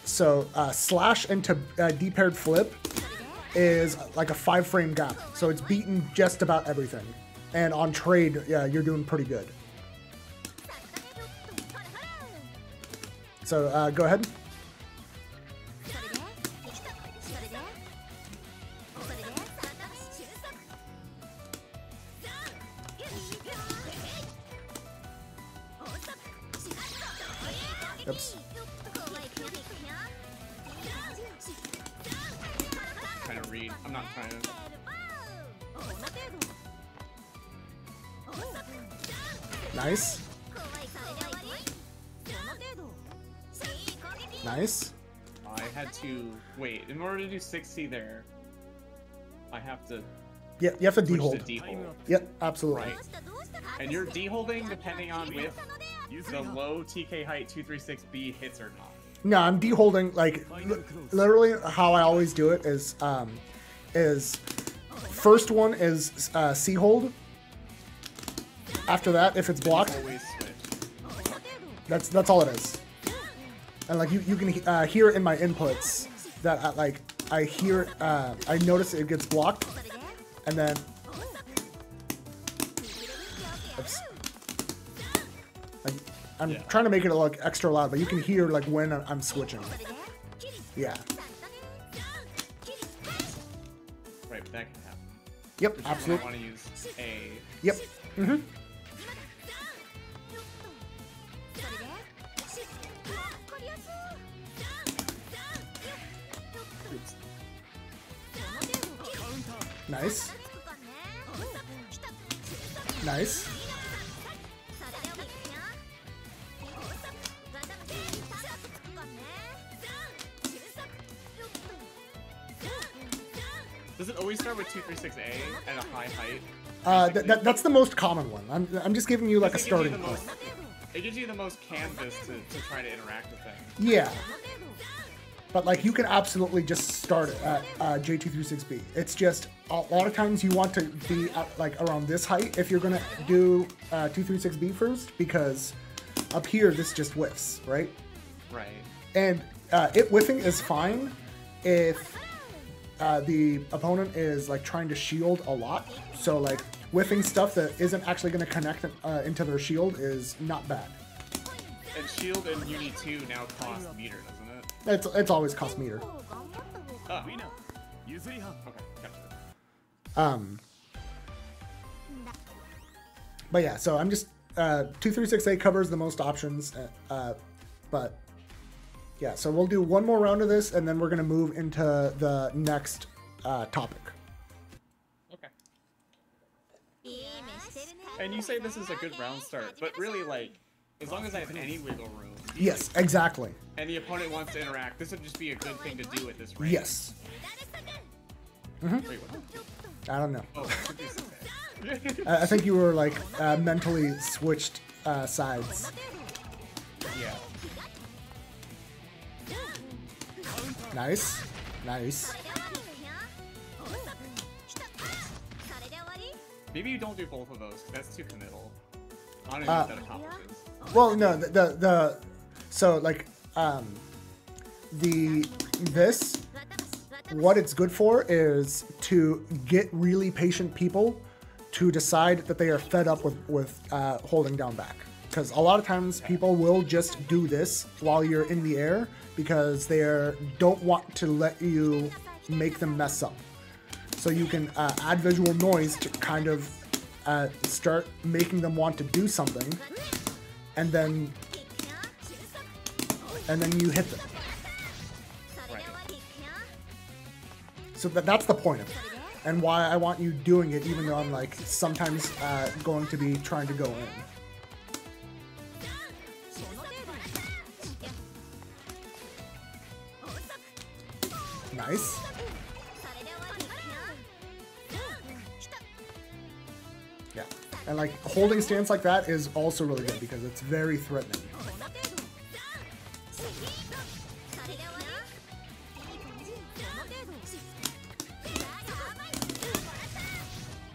so slash into D-paired flip is like a 5-frame gap, so it's beaten just about everything. And on trade, yeah, you're doing pretty good. So go ahead. Oops. Trying to read. I'm not trying to. Nice. Nice. I had to wait in order to do 60 there. I have to. Yeah, you have to switch D-hold. to D-hold. Yep, absolutely. Right. And you're D-holding depending on if the low TK height 236B hits or not. No, I'm D-holding, like, literally how I always do it is first one is C-hold. After that, if it's blocked, Always switch. that's all it is. And like you can hear it in my inputs that like I hear I notice it gets blocked, and then oops. Like, I'm trying to make it look extra loud, but you can hear like when I'm switching. Yeah. Right, but that can happen. Yep, I absolutely. want to use A. Yep. Mm-hmm. Nice. Nice. Does it always start with 236A at a high height? That's the most common one. I'm just giving you like a starting point. It gives you the most canvas to try to interact with things. Yeah. But like you can absolutely just start at J236B. It's just a lot of times you want to be at, like around this height if you're gonna do 236B first, because up here, this just whiffs, right? Right. And it whiffing is fine if the opponent is like trying to shield a lot. So like whiffing stuff that isn't actually going to connect into their shield is not bad. And shield and Uni 2 now cost meter, doesn't it? It's always cost meter. Oh, we know. Okay, gotcha. But yeah, so I'm just 2368 covers the most options, but yeah, so we'll do one more round of this, and then we're gonna move into the next topic. Okay. And you say this is a good round start, but really, like, as long as I have any wiggle room. Yes, exactly. And the opponent wants to interact, this would just be a good thing to do at this range. Yes. Mm-hmm. Wait, what? I don't know. Oh, I think you were like mentally switched sides. yeah. Nice, nice. Maybe you don't do both of those, because that's too committal. I don't even know what that accomplishes. Well, no, so like this. What it's good for is to get really patient people to decide that they are fed up with holding down back. Because a lot of times people will just do this while you're in the air because they don't want to let you make them mess up. So you can add visual noise to kind of start making them want to do something, and then you hit them. So that's the point of it, and why I want you doing it, even though I'm like sometimes going to be trying to go in. Nice. Yeah, and like holding stance like that is also really good because it's very threatening.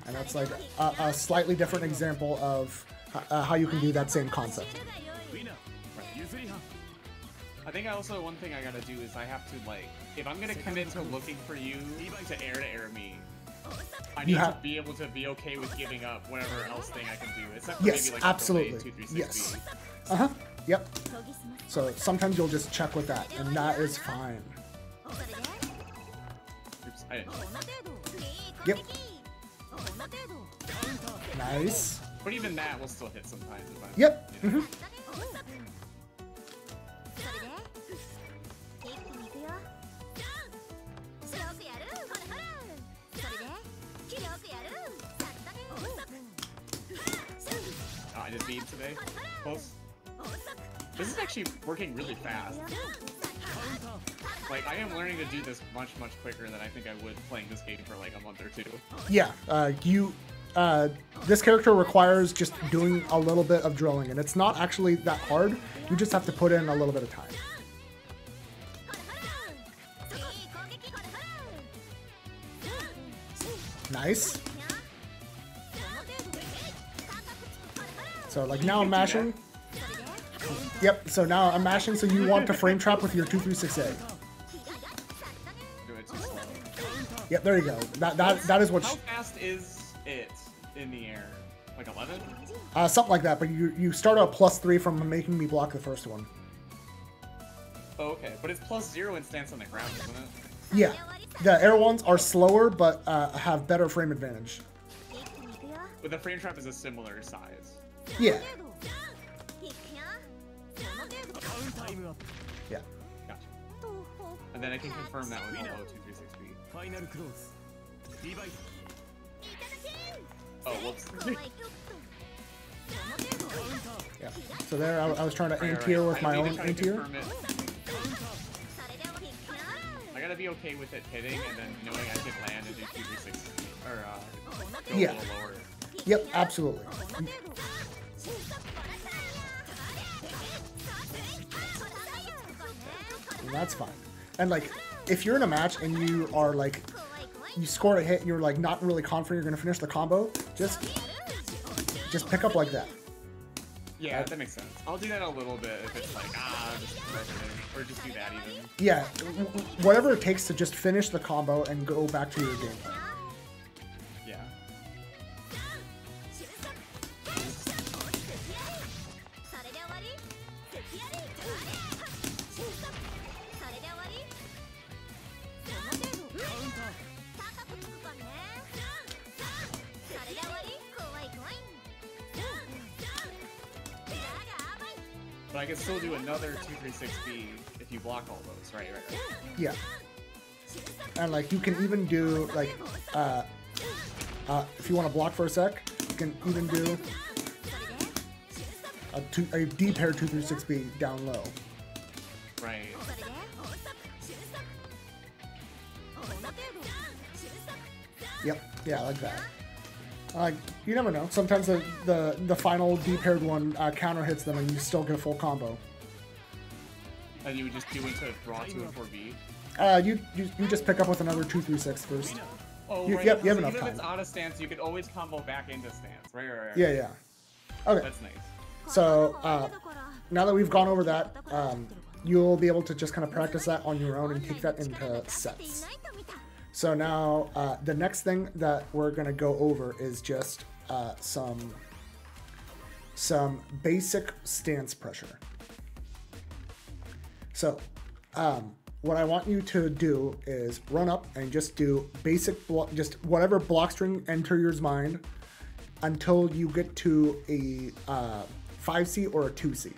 And that's like a slightly different example of how you can do that same concept. I think also one thing I gotta do is I have to, like, if I'm gonna commit to looking for you to air me, I need to be able to be okay with giving up whatever else thing I can do. Except for yes, maybe like absolutely. Yes. Uh-huh. Yep. So sometimes you'll just check with that, and that is fine. Oops, I didn't. Yep. Nice. But even that will still hit sometimes. If I'm, yep. You know. I just beat today. Close. This is actually working really fast. Like, I am learning to do this much, much quicker than I think I would playing this game for like a month or two. Yeah, this character requires just doing a little bit of drilling, and it's not actually that hard. You just have to put in a little bit of time. Nice. So like now I'm mashing. Yep, so now I'm mashing, so you want to frame trap with your 2368. Do it too slow. Yep, there you go. That is what. How fast is it in the air? Like 11? Something like that, but you start out +3 from making me block the first one. Oh, okay. But it's +0 in stance on the ground, isn't it? Yeah. The air ones are slower, but have better frame advantage. But the frame trap is a similar size. Yeah. Yeah. Gotcha. And then I can confirm that with below 236 speed. Oh, whoops. Yeah. So there, I was trying to anti-air with my own anti-air. I gotta be okay with it hitting and then knowing I can land and do 236 or go yeah. a little lower. Yep, absolutely. And that's fine. And like, if you're in a match and you are like, you scored a hit and you're like not really confident you're gonna finish the combo, just pick up like that. Yeah, that makes sense. I'll do that a little bit if it's like, just throw it in, or just do that even. Yeah, whatever it takes to just finish the combo and go back to your gameplay. Yeah. But I can still do another 236B if you block all those, right? Yeah. And like you can even do like if you want to block for a sec, you can even do a D pair 236B down low. Right. Yep. Yeah, like that. You never know. Sometimes the final D-paired one counter hits them and you still get a full combo. And you would just do into raw 2 and 4B? You just pick up with another 236 first. Oh, you, right. Yep, you have so enough even time. if it's out of stance, you could always combo back into stance. Right. Yeah. Okay. That's nice. So, now that we've gone over that, you'll be able to just kind of practice that on your own and take that into sets. So now, the next thing that we're going to go over is just some basic stance pressure. So, what I want you to do is run up and just do basic, just whatever block string enter your mind until you get to a 5C or a 2C.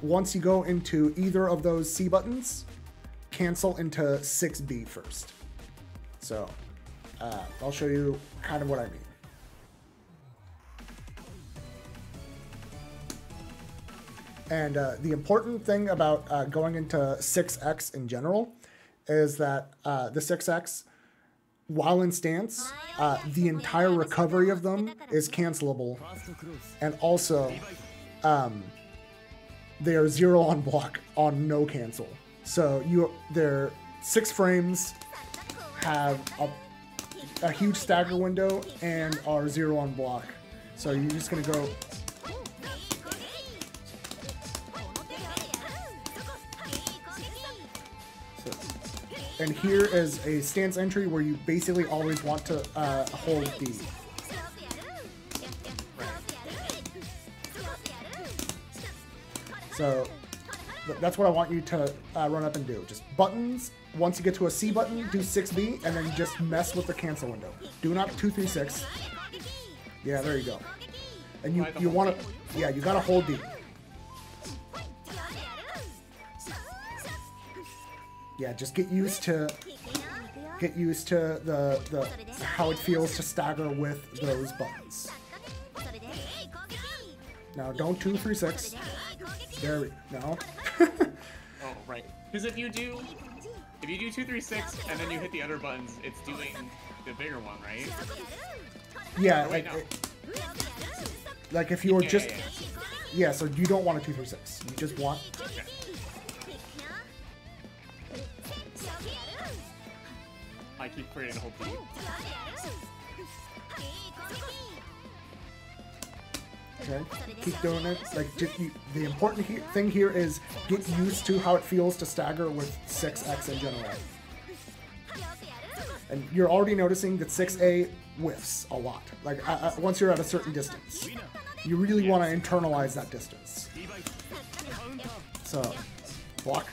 Once you go into either of those C buttons, cancel into 6B first. So I'll show you kind of what I mean. And the important thing about going into 6X in general is that the 6X, while in stance, the entire recovery of them is cancelable. And also, they are 0 on block on no cancel. So their 6 frames have a huge stagger window and are 0 on block. So you're just gonna go. And here is a stance entry where you basically always want to hold B. So that's what I want you to run up and do. Just buttons. Once you get to a C button, do 6B, and then just mess with the cancel window. Do not 236. Yeah, there you go. And you want to, yeah, you gotta hold D. Yeah, just get used to the how it feels to stagger with those buttons. Now don't 236. There we no. Oh right. Because if you do 236 and then you hit the other buttons, it's doing the bigger one, right? Yeah. Wait, no. Like if you were just yeah, so you don't want a 236. You just want. Okay. I keep creating a whole beat. Okay, keep doing it. Like the important thing here is get used to how it feels to stagger with 6X in general. And you're already noticing that 6A whiffs a lot. Like once you're at a certain distance, you really want to internalize that distance. So, block.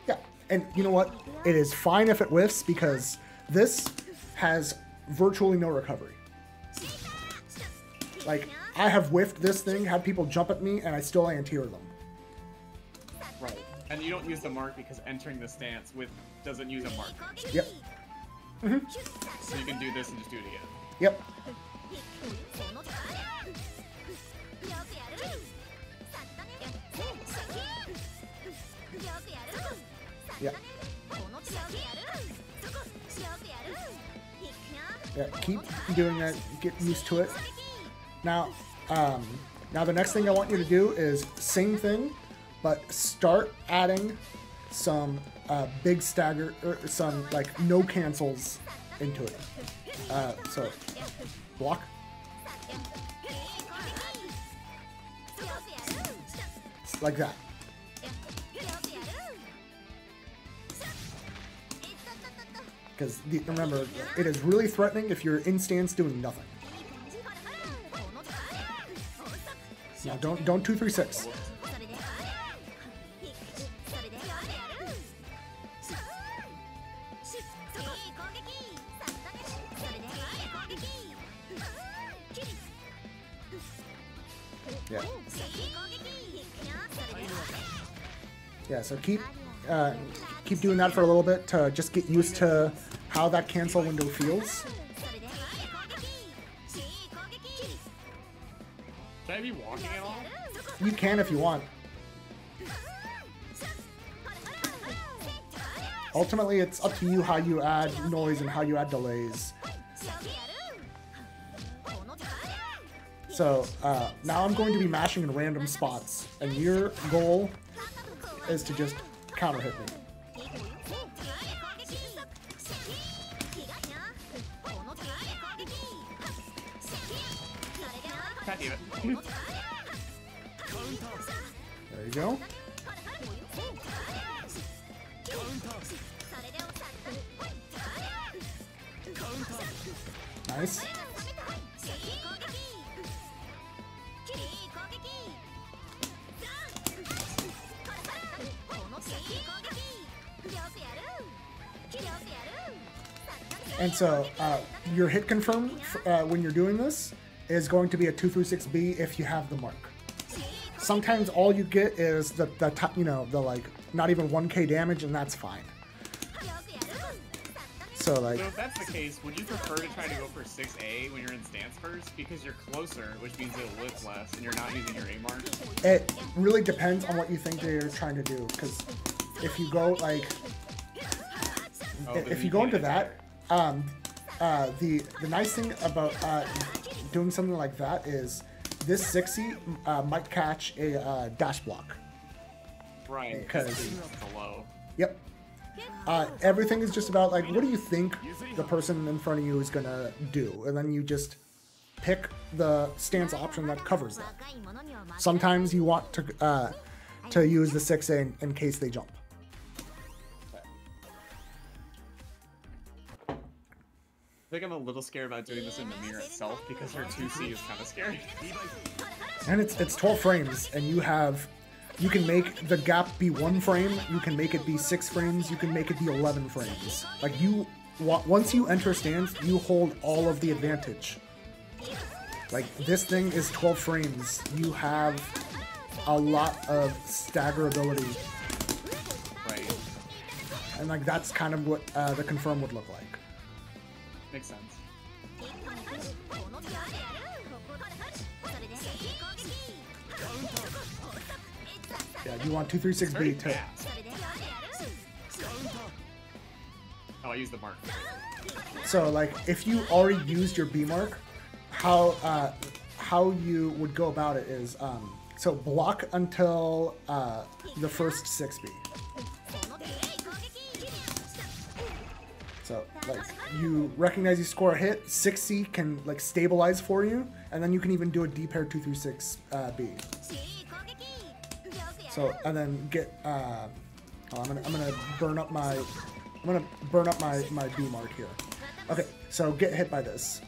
Yeah, and you know what? It is fine if it whiffs because this has virtually no recovery. Like, I have whiffed this thing, had people jump at me, and I still anti-air them. Right. And you don't use the mark because entering the stance doesn't use a mark. Yep. Mm-hmm. So you can do this and just do it again. Yep. Yeah. Yeah, keep doing that. Get used to it. Now, now the next thing I want you to do is same thing, but start adding some big stagger, or some like no cancels into it. So block. Like that. Because remember, it is really threatening if you're in stance doing nothing. Now don't 2-3-6. Yeah. Yeah. So keep doing that for a little bit to just get used to how that cancel window feels. Should I be walking at all? You can if you want. Ultimately, it's up to you how you add noise and how you add delays. So now I'm going to be mashing in random spots, and your goal is to just counter hit me. There you go. Nice. And so your hit confirm when you're doing this is going to be a 2-3-6B if you have the mark. Sometimes all you get is the like not even 1k damage, and that's fine. So like, so if that's the case, would you prefer to try to go for 6A when you're in stance first? Because you're closer, which means it'll lift less, and you're not using your A mark? It really depends on what you think they're trying to do. Because if you go like, if you go into that, the nice thing about doing something like that is this 6E might catch a dash block. Right. Because it's low. Yep. Everything is just about like, what do you think the person in front of you is gonna do, and then you just pick the stance option that covers that. Sometimes you want to use the 6A in case they jump. I think I'm a little scared about doing this in the mirror itself because her 2C is kind of scary. And it's 12 frames, and you can make the gap be 1 frame, you can make it be 6 frames, you can make it be 11 frames. Like once you enter stance, you hold all of the advantage. Like this thing is 12 frames, you have a lot of staggerability. Right. And like that's kind of what the confirm would look like. Makes sense. Yeah, you want 2-3-6B too. Oh, I used the mark. So like if you already used your B mark, how you would go about it is so block until the first 6B. So like you recognize you score a hit, 6C can like stabilize for you, and then you can even do a D pair 2-3-6B. So and then get I'm gonna burn up my my B mark here. Okay, so get hit by this.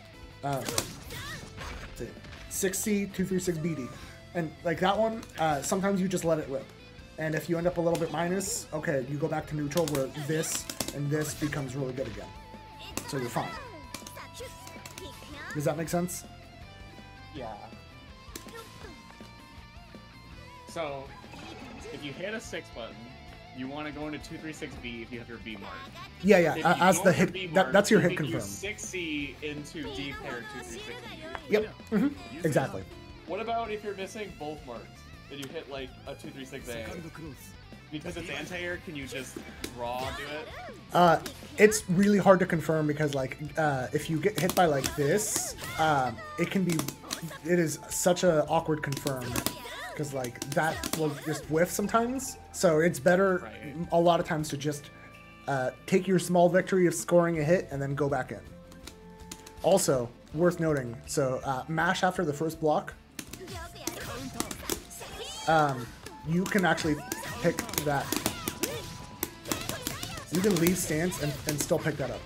6C 2-3-6 BD, and like that one, sometimes you just let it rip. And if you end up a little bit minus, okay, you go back to neutral where this and this becomes really good again. So you're fine. Does that make sense? Yeah. So, if you hit a 6 button, you want to go into 2-3-6B if you have your B mark. Yeah, as the hit, that's your hit confirm. 6C into D pair 2-3-6B. Yep, exactly. What about if you're missing both marks? Then you hit like a 2-3-6A. Because it's anti-air, can you just raw do it? It's really hard to confirm because like if you get hit by like this, it is such a awkward confirm because like that will just whiff sometimes. So it's better a lot of times to just take your small victory of scoring a hit and then go back in. Also, worth noting, so mash after the first block. You can actually pick that. You can leave stance and still pick that up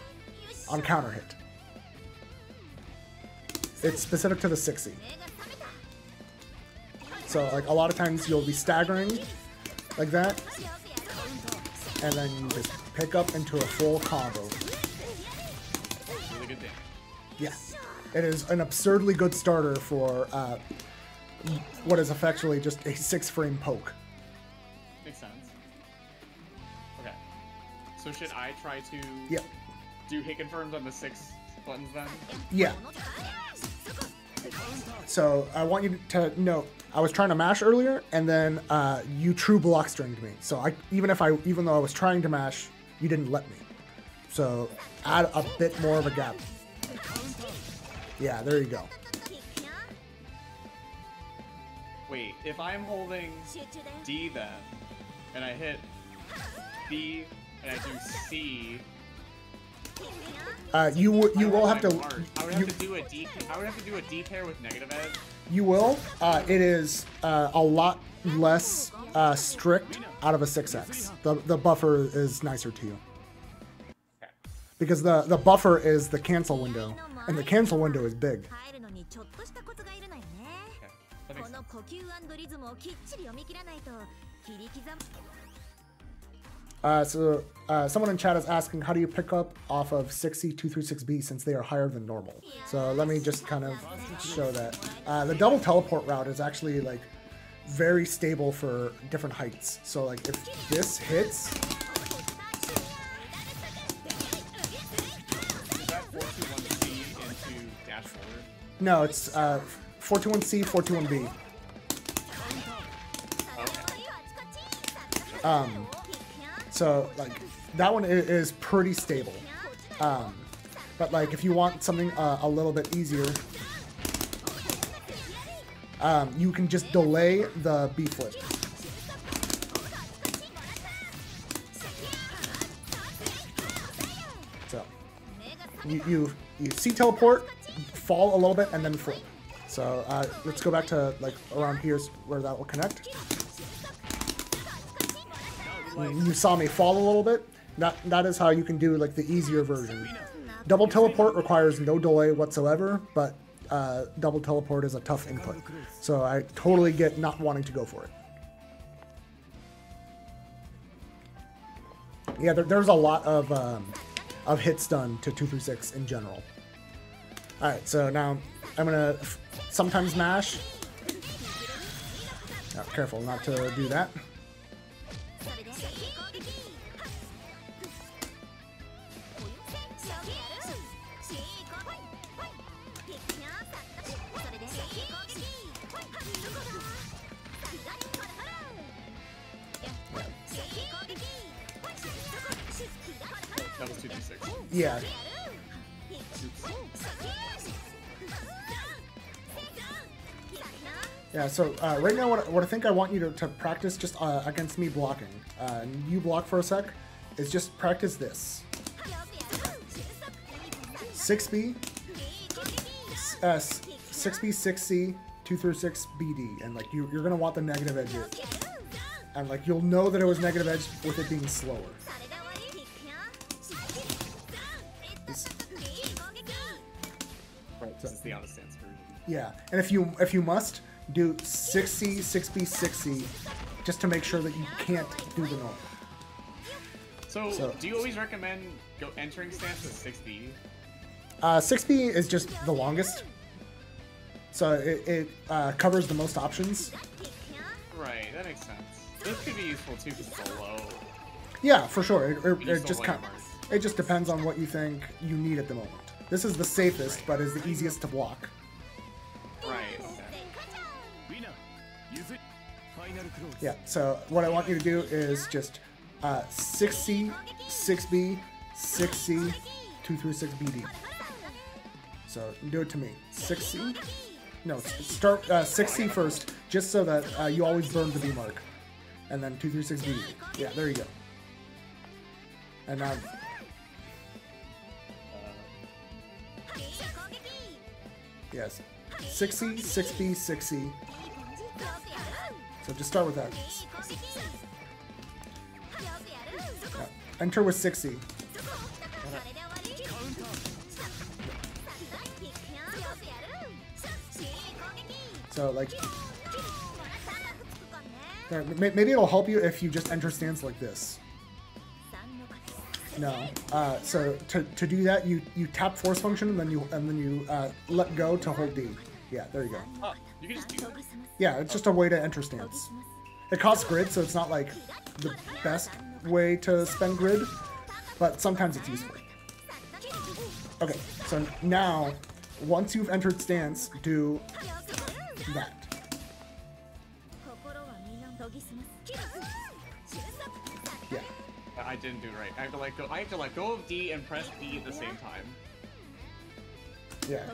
on counter hit. It's specific to the 6C. So like a lot of times you'll be staggering like that, and then you just pick up into a full combo. Really good damage. Yeah, it is an absurdly good starter for what is effectively just a 6-frame poke. Makes sense. Okay. So should I try to do hit confirms on the 6 buttons then? Yeah. So I want you to note, I was trying to mash earlier, and then you true block stringed me. So even though I was trying to mash, you didn't let me. So add a bit more of a gap. Yeah, there you go. Wait, if I'm holding D then, and I hit B, and I do C, you will have to. I would have to do a D. I would have to do a D pair with negative edge. You will. It is a lot less strict out of a 6X. The buffer is nicer to you. Okay. Because the buffer is the cancel window, and the cancel window is big. Okay, that makes sense. Someone in chat is asking, how do you pick up off of 6C 236B since they are higher than normal? So let me just kind of show that. The double teleport route is actually like very stable for different heights. So like if this hits, Is that 421C into dash forward? no, it's 421C, 421B. So like that one is pretty stable, but like if you want something a little bit easier, you can just delay the B flip. So you C teleport, fall a little bit, and then flip. So let's go back to like around here's where that will connect. You saw me fall a little bit. That is how you can do like the easier version. Double teleport requires no delay whatsoever, but double teleport is a tough input. So I totally get not wanting to go for it. Yeah, there's a lot of hits done to 236 in general. All right, so now I'm gonna sometimes mash. Oh, careful not to do that. That was 2d6. Yeah. Yeah, so right now what I think I want you to practice just against me blocking, and you block for a sec, is just practice this. 6B, 6B, 6C, 2 through 6 BD, and like you're gonna want the negative edge it. And like you'll know that it was negative edge with it being slower. Right, this is the honest stance version. Yeah, and if you must, do 6C, 6B, 6C, just to make sure that you can't do the normal. So do you always recommend entering stance with 6B? 6B is just the longest, so it covers the most options. Right, that makes sense. This could be useful too because it's a low. Yeah, for sure. It just depends on what you think you need at the moment. This is the safest, but is the easiest to block. Right. Okay. Yeah. So what I want you to do is just 6C, 6B, 6C, 2 through 6 BD. So do it to me. 6C, No, start 6C first, just so that you always burn the B mark. And then 2 through 6 B. Yeah, there you go. And now... yes. 6C, 6B, 6C. So just start with that. Yeah. Enter with 6C. So, like... maybe it'll help you if you just enter stance like this. No. So to do that, you tap force function and then you let go to hold D. Yeah, there you go. Oh, you can just do that. Yeah, it's just a way to enter stance. It costs grid, so it's not like the best way to spend grid, but sometimes it's useful. Okay, so now once you've entered stance, do that. Yeah. I didn't do it right. I have to let go of D and press D at the same time. Yeah.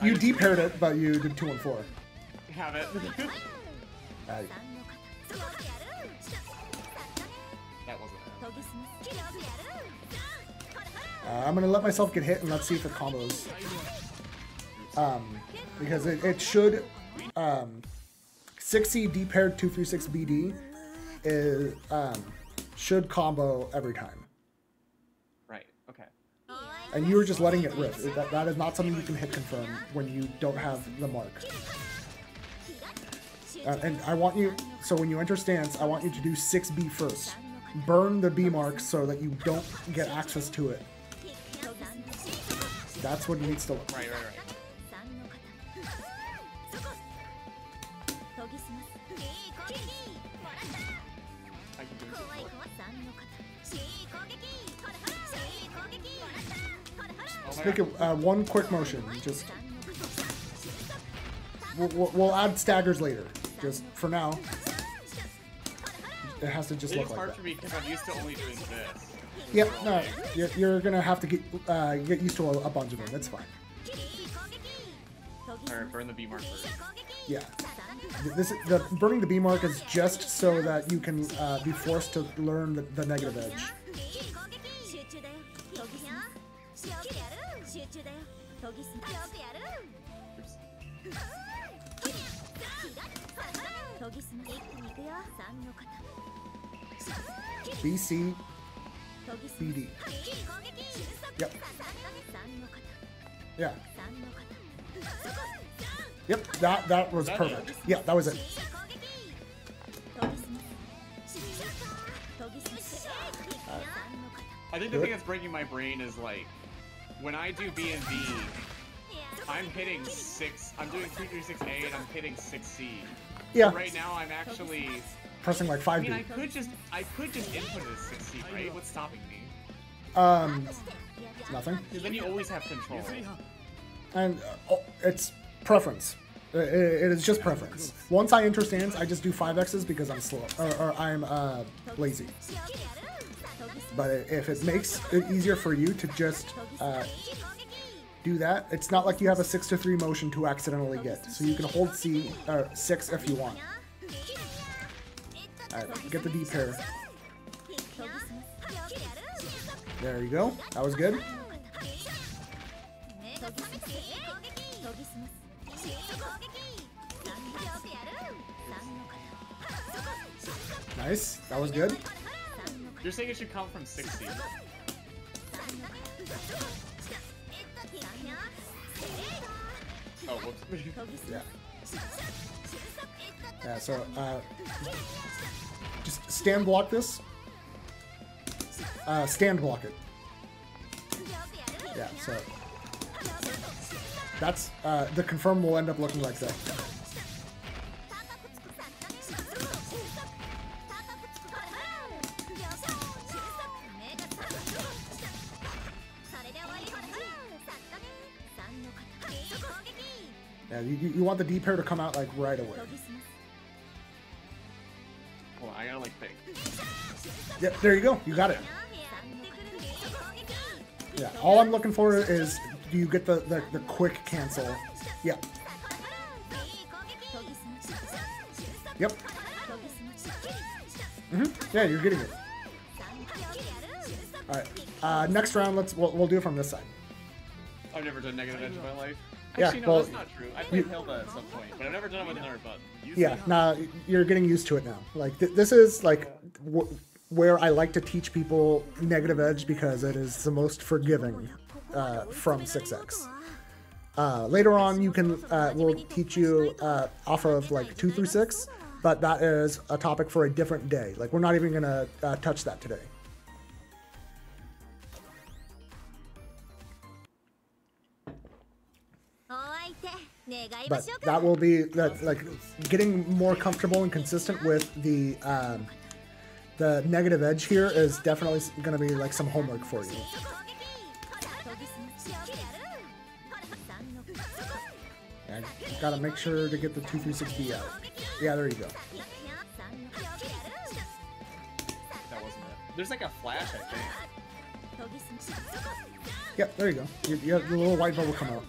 You D-paired it, but you did 2 and 4. Have it. Uh, That wasn't it. I'm gonna let myself get hit and let's see if it combos. Because it should 6C D paired 2 through 6 BD is should combo every time. Right. Okay. And you were just letting it rip. That is not something you can hit confirm when you don't have the mark. And I want you, so when you enter stance, I want you to do 6B first. Burn the B mark so that you don't get access to it. That's what needs to look. Right. I can do it. Let's make it one quick motion. Just we'll add staggers later. Just for now, it has to just look like that. It's hard for me because I'm used to only doing this. Yep, no, you're gonna have to get used to a bunch of them. It's fine. Alright, burn the B mark first. Yeah, the burning the B mark is just so that you can be forced to learn the negative edge. BC, BD. Yep. Yeah. Yep, that was perfect. Yeah, that was it. I think the thing that's breaking my brain is like, when I do B and D, I'm hitting 6. I'm doing 2 through 6A and I'm hitting 6C. Yeah. So right now I'm actually pressing like 5B. I mean, I could just input it as 6C, right? What's stopping me? Nothing. Because then you always have control. And it's preference. It is just preference. Once I enter stance, I just do 5Xs because I'm slow or I'm lazy. But if it makes it easier for you to just do that, it's not like you have a 6 to 3 motion to accidentally get. So you can hold C or 6 if you want. Alright, get the D pair. There you go. That was good. Nice. That was good. You're saying it should come from 6C. Oh, whoops. Yeah. Yeah, so, just stand block this. Stand block it. Yeah, so. That's, the confirm will end up looking like that. Yeah, you want the D pair to come out like right away. Hold on, I gotta like think. Yep, there you go. You got it. Yeah, all I'm looking for is you get the quick cancel. Yeah. Yep. Yeah, you're getting it. All right. Next round, we'll do it from this side. I've never done negative edge in my life. Yeah, Actually, no, that's not true. I played Hilda at some point, but I've never done it with another button. Yeah, nah, you're getting used to it now. Like this is like where I like to teach people negative edge because it is the most forgiving from 6x. Later on, you can we'll teach you off of like 2 through 6, but that is a topic for a different day. Like we're not even gonna touch that today. But that will be like getting more comfortable and consistent with the negative edge here is definitely going to be like some homework for you. Yeah, gotta make sure to get the 236B out. Yeah, there you go. That wasn't it. There's like a flash, I think. Yep, there you go. You have the little white bubble come out.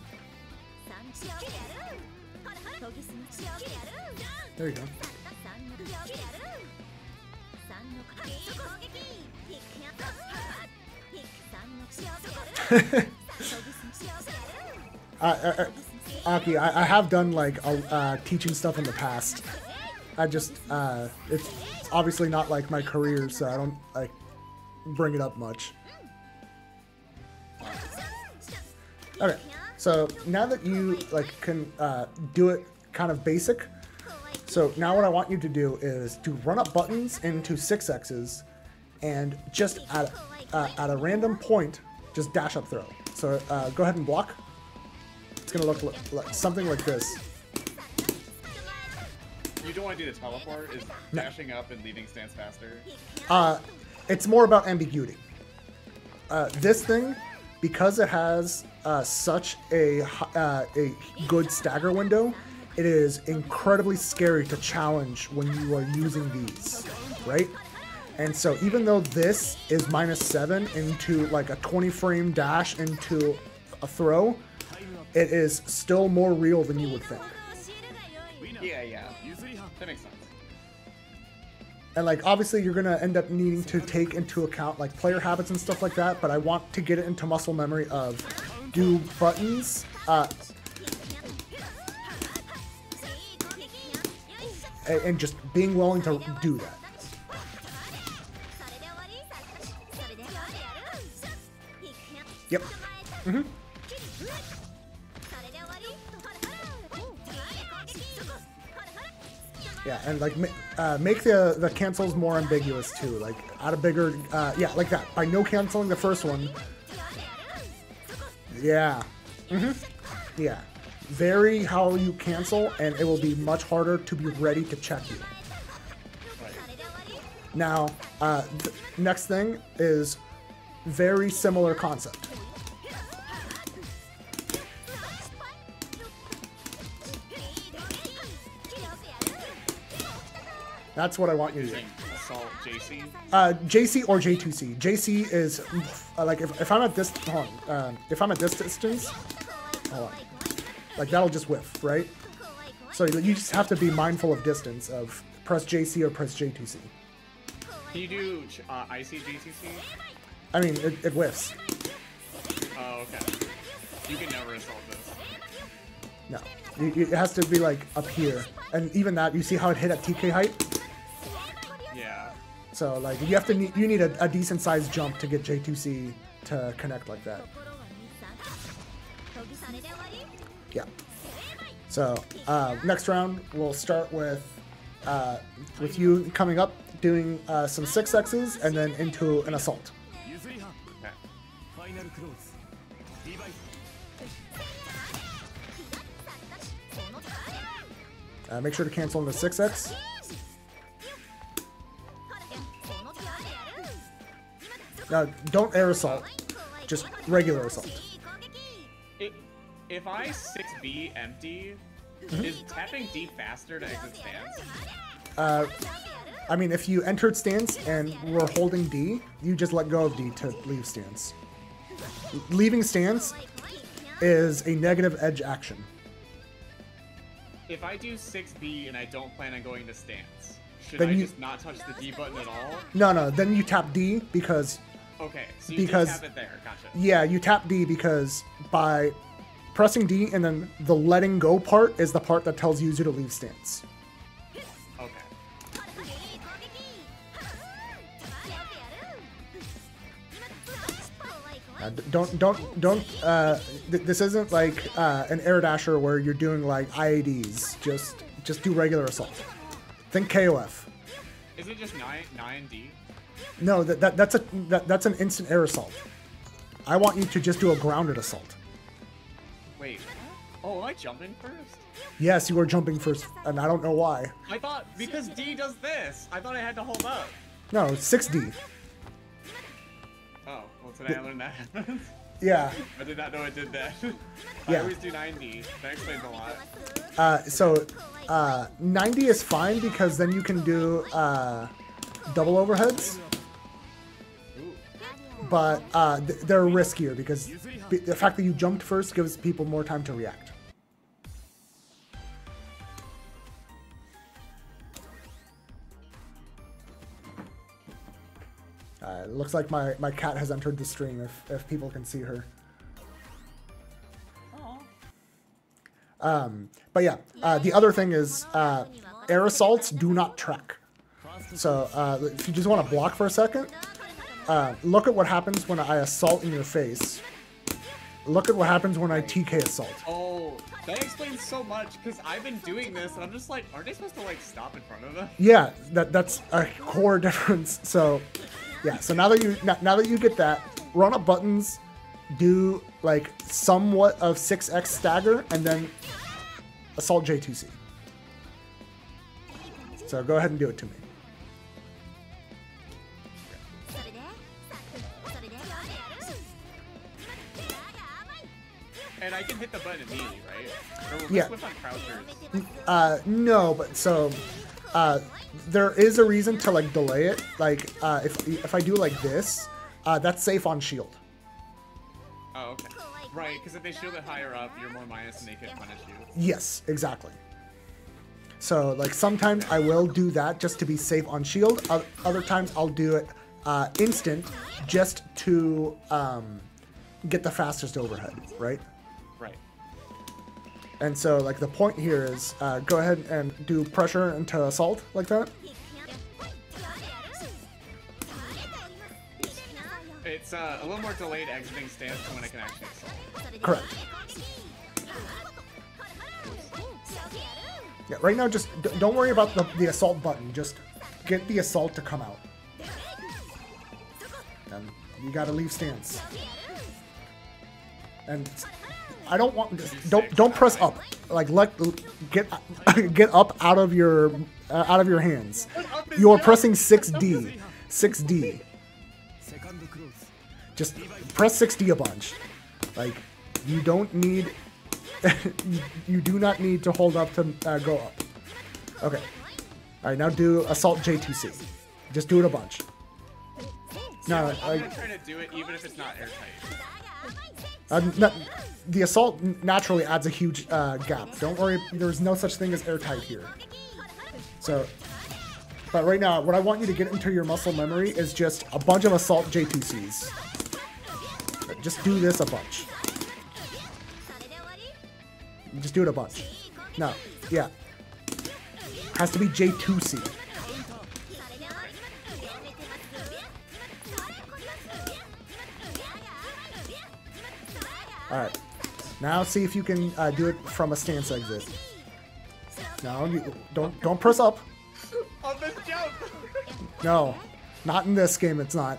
There you go. Aki, I have done like teaching stuff in the past. I just it's obviously not like my career, so I don't like bring it up much. Okay, so now that you like can do it kind of basic, so now what I want you to do is to run up buttons into 6x's and just at a random point, just dash up throw. So go ahead and block. It's gonna look like something like this. You don't want to do the teleport? Is dashing up and leaving stance faster? It's more about ambiguity. This thing, because it has such a good stagger window, it is incredibly scary to challenge when you are using these, right? And so even though this is -7 into like a 20 frame dash into a throw, it is still more real than you would think. Yeah. That makes sense. And like obviously you're gonna end up needing to take into account like player habits and stuff like that, but I want to get it into muscle memory of do buttons and just being willing to do that. Yep. Yeah, and like make the cancels more ambiguous too. Like add a bigger, yeah, like that. By no canceling the first one. Yeah. Yeah. Vary how you cancel, and it will be much harder to be ready to check you. Now, the next thing is very similar concept. That's what I want you to do. Assault JC? JC or J2C. JC is like if I'm at this if I'm at this distance, hold on, like that'll just whiff, right? So you just have to be mindful of distance of press JC or press J2C. Can you do IC J2C? I mean it whiffs. Oh, okay. You can never assault this. No, it has to be like up here, and even that you see how it hit at TK height. Yeah. So like you need a decent sized jump to get J2C to connect like that. Yeah. So next round we'll start with you coming up, doing some 6x's, and then into an assault. Make sure to cancel in the 6x. Now, don't air assault, just regular assault. If I 6B empty, is tapping D faster to exit stance? I mean, if you entered stance and were holding D, you just let go of D to leave stance. Leaving stance is a negative edge action. If I do 6B and I don't plan on going to stance, should Then I you- just not touch the D button at all? No, then you tap D because, Okay, so you Because- just have it there. Gotcha. yeah, you tap D because by pressing D and then the letting go part is the part that tells Yuzu to leave stance. Okay. This isn't like an air dasher where you're doing like IADs. Just do regular assault. Think KOF. Is it just 9D? No, that's an instant air assault. I want you to just do a grounded assault. Wait. Oh, am I jumping first? Yes, you were jumping first, and I don't know why. I thought because D does this. I thought I had to hold up. No, 6D. Oh, well today I learned that. Yeah. I did not know it did that. Yeah. I always do 9D. That explains a lot. So 90 is fine because then you can do double overheads. Ooh. But they're riskier because the fact that you jumped first gives people more time to react. It looks like my cat has entered the stream if people can see her. But yeah, the other thing is air assaults do not track. So if you just want to block for a second, look at what happens when I assault in your face. Look at what happens when I TK assault. Oh, that explains so much because I've been doing this and I'm just like, aren't they supposed to like stop in front of them? Yeah, that's a core difference. So yeah, so now that you get that, run up buttons, do like somewhat of 6x stagger, and then assault J2C. So go ahead and do it to me. And I can hit the button immediately, right? Or will Yeah. this whip on crouchers? No, but so there is a reason to like delay it. Like if I do like this, that's safe on shield. Oh, okay. Right, because if they shield it higher up, you're more minus and they can punish you. Yes, exactly. So like sometimes I will do that just to be safe on shield. Other times I'll do it instant just to get the fastest overhead, right? Right. And so like the point here is go ahead and do pressure into assault like that. It's a little more delayed exiting stance than when I can actually assault. Correct. Yeah, right now just don't worry about the assault button. Just get the assault to come out. And you gotta leave stance. And I don't want don't press up. Like get up out of your hands. You are pressing 6D. 6D. Just press 6D a bunch. Like you don't need you do not need to hold up to go up. Okay. All right, now do assault J2C. Just do it a bunch. No, I'm gonna try to do it even if it's not airtight. The assault naturally adds a huge gap. Don't worry, there's no such thing as airtight here. So, but right now, what I want you to get into your muscle memory is just a bunch of assault J2Cs. Just do this a bunch. Just do it a bunch. No, yeah. Has to be J2C. Alright. Now see if you can do it from a stance exit. No, don't press up. On this jump! No. Not in this game, it's not.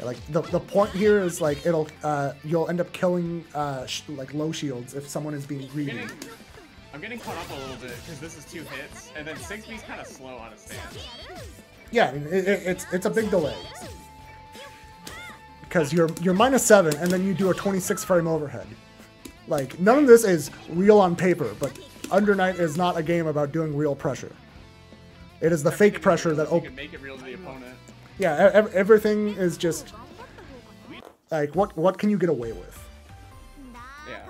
Like the point here is like it'll you'll end up killing like low shields if someone is being greedy. I'm getting caught up a little bit because this is 2 hits, and then 6B's kind of slow on a stance. Yeah, I mean, it's a big delay because you're -7 and then you do a 26 frame overhead. Like, none of this is real on paper, but Under Night is not a game about doing real pressure. It is the fake pressure that... You can make it real to the opponent. Yeah, everything is just... Like, what can you get away with? Yeah.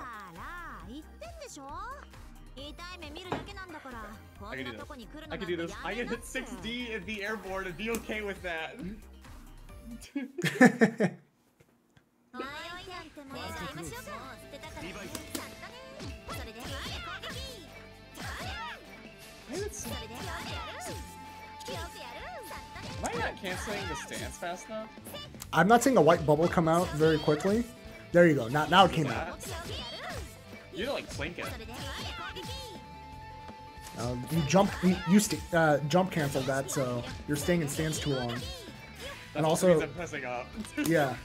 I can do this. I can hit 6D and be airborne and be okay with that. Am I not canceling the stance fast enough? I'm not seeing a white bubble come out very quickly. There you go. Now it came out. You like blink it. You jump canceled that, so you're staying in stance too long. And also, I'm pressing up. Yeah.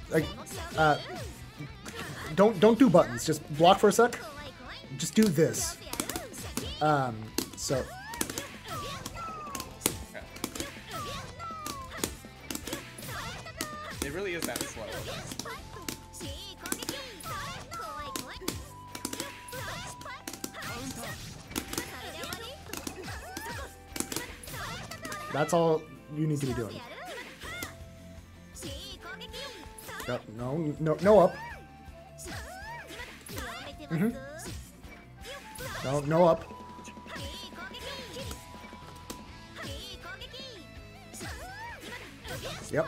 Like, don't do buttons. Just block for a sec. Just do this. So. Okay. It really is that slow. That's all you need to be doing. No up. No up. Yep.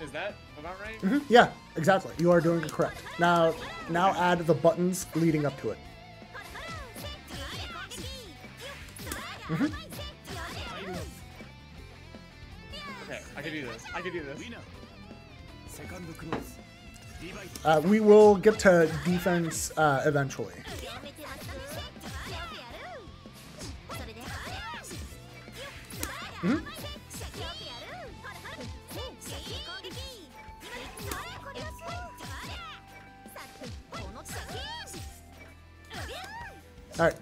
Is that about right? Yeah, exactly. You are doing it correct. Now add the buttons leading up to it. Okay, I can do this. I can do this. We will get to defense eventually. Alright,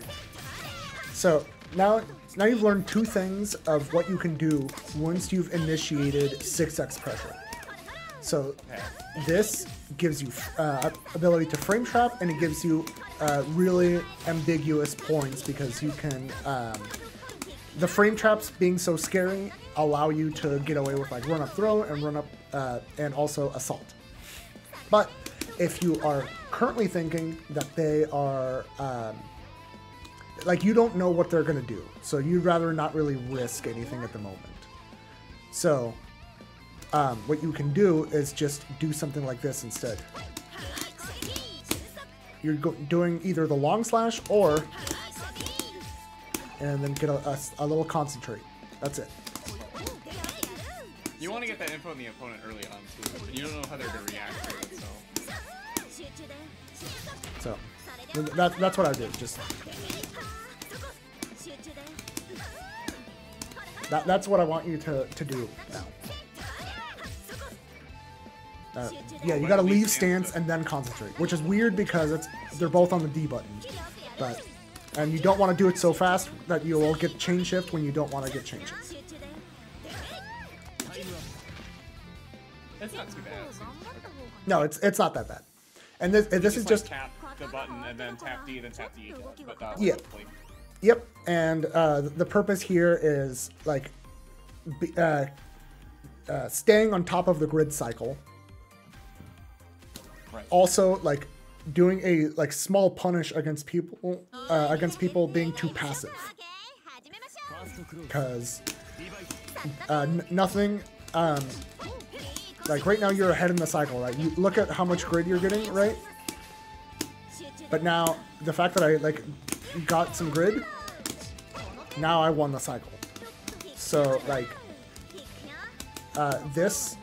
so now you've learned two things of what you can do once you've initiated 6x pressure. So this gives you ability to frame trap, and it gives you really ambiguous points because you can... the frame traps being so scary allow you to get away with like run up throw and run up and also assault. But if you are currently thinking that they are... like, you don't know what they're going to do, so you'd rather not really risk anything at the moment. So, what you can do is just do something like this instead. You're doing either the long slash or... and then get a little concentrate. That's it. You want to get that info on the opponent early on, too, but you don't know how they're going to react to it, so... that's what I do, just... That's what I want you to do now. Yeah, you gotta leave stance and then concentrate, which is weird because they're both on the D button. And you don't want to do it so fast that you will get chain shift when you don't want to get chain shift. It's not too bad. No, it's not that bad. And this is just... tap the button and then tap D, then tap D. But yeah. Yep, and the purpose here is like staying on top of the grid cycle. Right. Also, like doing a like small punish against people being too passive. Because nothing. Like right now, you're ahead in the cycle, right? You look at how much grid you're getting, right? But now the fact that I like got some grid, now I won the cycle. So like this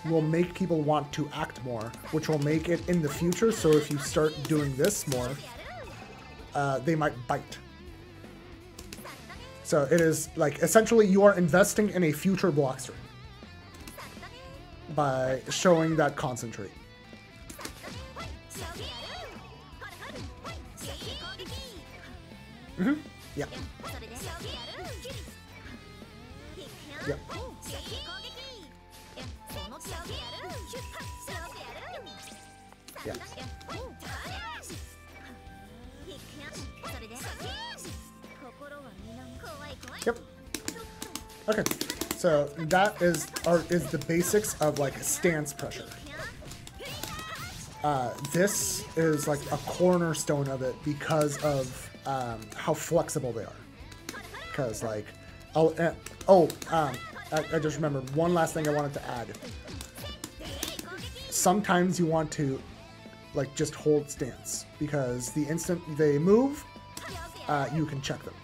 will make people want to act more, which will make it in the future. So if you start doing this more, they might bite. So it is like essentially you are investing in a future block string. by showing that concentrate. Mm-hmm. Yeah. Yeah. Yeah. Yep. Okay. So that is the basics of like stance pressure. This is like a cornerstone of it because of how flexible they are. Because like, I just remembered one last thing I wanted to add. Sometimes you want to like just hold stance because the instant they move, you can check them.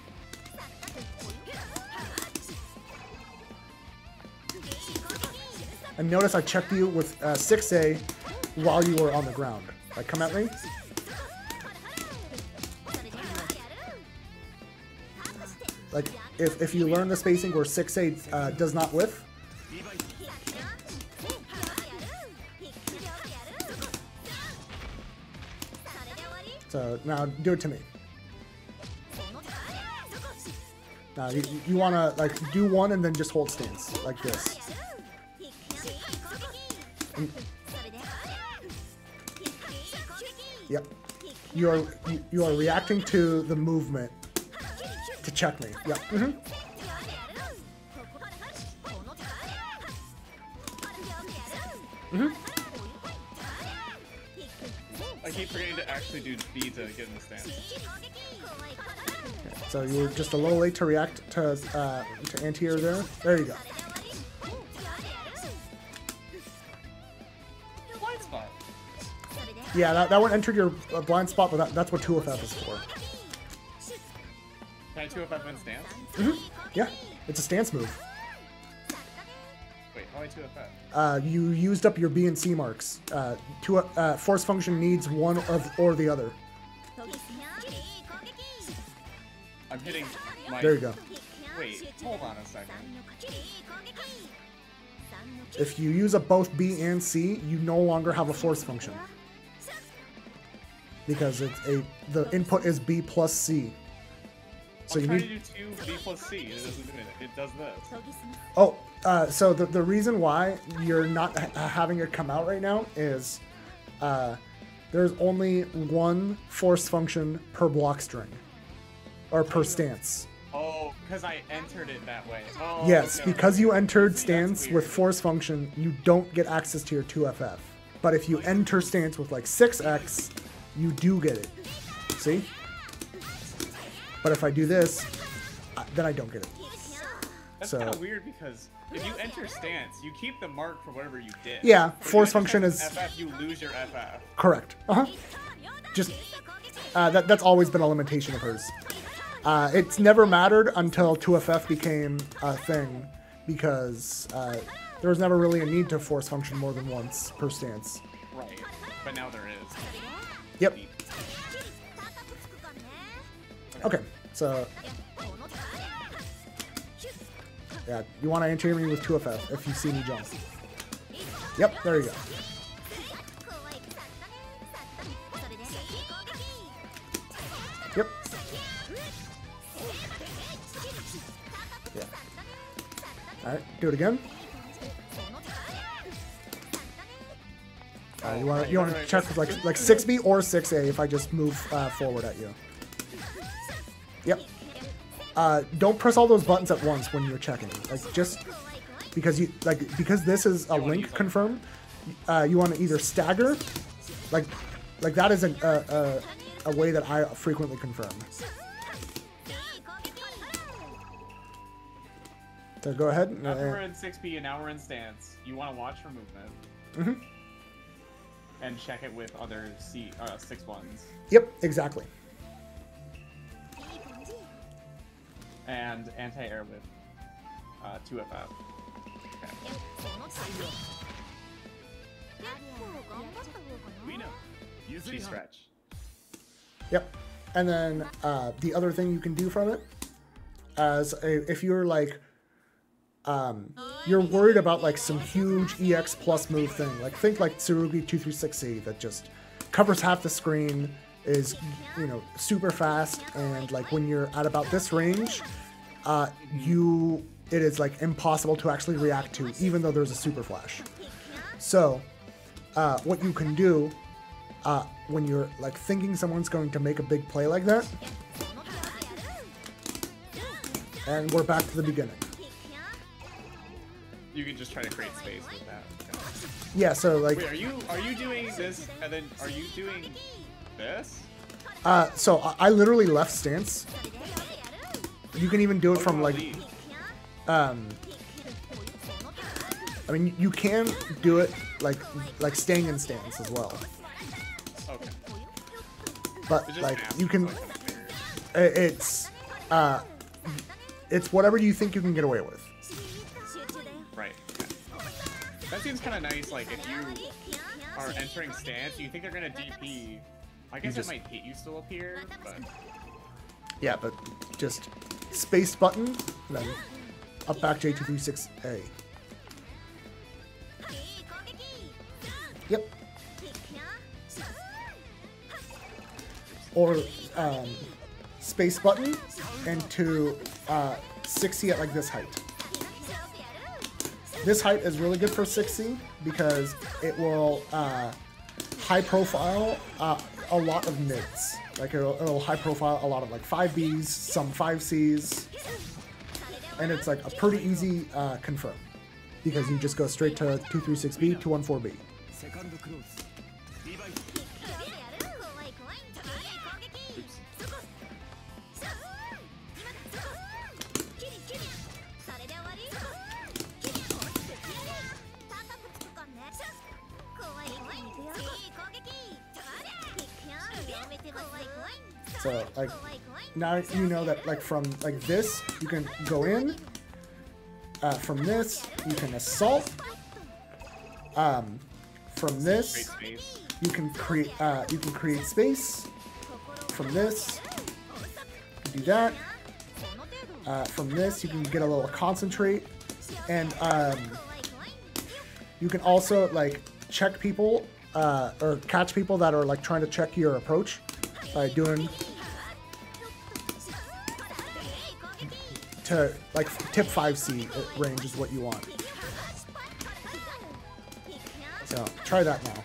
And notice I checked you with 6A while you were on the ground. Like, come at me. Like, if you learn the spacing where 6A does not whiff. So, now do it to me. Now, you want to, like, do one and then just hold stance, like this. Yep. You are reacting to the movement to check me. Yep. Mm-hmm. Mm-hmm. I keep forgetting to actually do B to get in the stance. Okay, so you were just a little late to react to anti-air there. There you go. Blind spot. Yeah, that one entered your blind spot, but that's what 2FF is for. Can I 2FF in stance? Mm-hmm. Yeah, it's a stance move. Wait, how do I 2FF? You used up your B and C marks. Force function needs one or the other. I'm hitting my... There you go. Wait, hold on a second. If you use up both B and C, you no longer have a force function. Because the input is B plus C. So I'm trying to do 2B plus C. It doesn't do it. It does this. Oh, so the reason why you're not having it come out right now is there's only one force function per block string. Or per stance. Oh, because I entered it that way. Oh, yes, okay. because you entered stance with force function, you don't get access to your 2FF. But if you enter stance with like 6X, you do get it. See? But if I do this, then I don't get it. That's kind of weird because if you enter stance, you keep the mark for whatever you did. Yeah, If force you function is... FF, you lose your FF. Correct. Uh-huh. Just... that's always been a limitation of hers. It's never mattered until 2FF became a thing because there was never really a need to force function more than once per stance. Right, but now there is. Yep. Okay, so... Yeah, you want to enter me with 2FF if you see me jump. Yep, there you go. Yep. Yeah. Alright, do it again. You want to check with like 6B or 6A if I just move forward at you. Yep. Don't press all those buttons at once when you're checking. Like just because this is a link confirm, you want to either stagger, like that is a way that I frequently confirm. So go ahead. After we're in 6B and now we're in stance, you want to watch for movement. Mm-hmm. And check it with other 6-1s. Yep, exactly. And anti-air with 2FF. Okay. She stretch. Yep. And then the other thing you can do from it, if you're like you're worried about like some huge EX plus move thing, like think like Tsurugi 236C that just covers half the screen, is, you know, super fast, and like when you're at about this range, it is like impossible to actually react to, even though there's a super flash. So what you can do when you're like thinking someone's going to make a big play like that, and we're back to the beginning. You can just try to create space with that. Okay. Yeah, so like... Wait, are you doing this, and then are you doing this? So I literally left stance. You can even do it from like... I mean, you can do it like staying in stance as well. Okay. But like you can... It's whatever you think you can get away with. Right. Okay. That seems kind of nice. Like if you are entering stance, you think they're gonna DP. I guess it might hit you still up here, but yeah, but just space button, then up back J236A. Yep. Or space button and to 6C at like this height. This height is really good for 6C because it will high profile a lot of mids. Like it'll high profile a lot of like 5Bs, some 5Cs, and it's like a pretty easy confirm because you just go straight to 236B, 214B. So like now you know that like from like this you can go in. From this you can assault. From this you can create space. From this you can do that. From this you can get a little concentrate, and you can also like check people or catch people that are like trying to check your approach by doing to like tip 5C range is what you want. So try that now.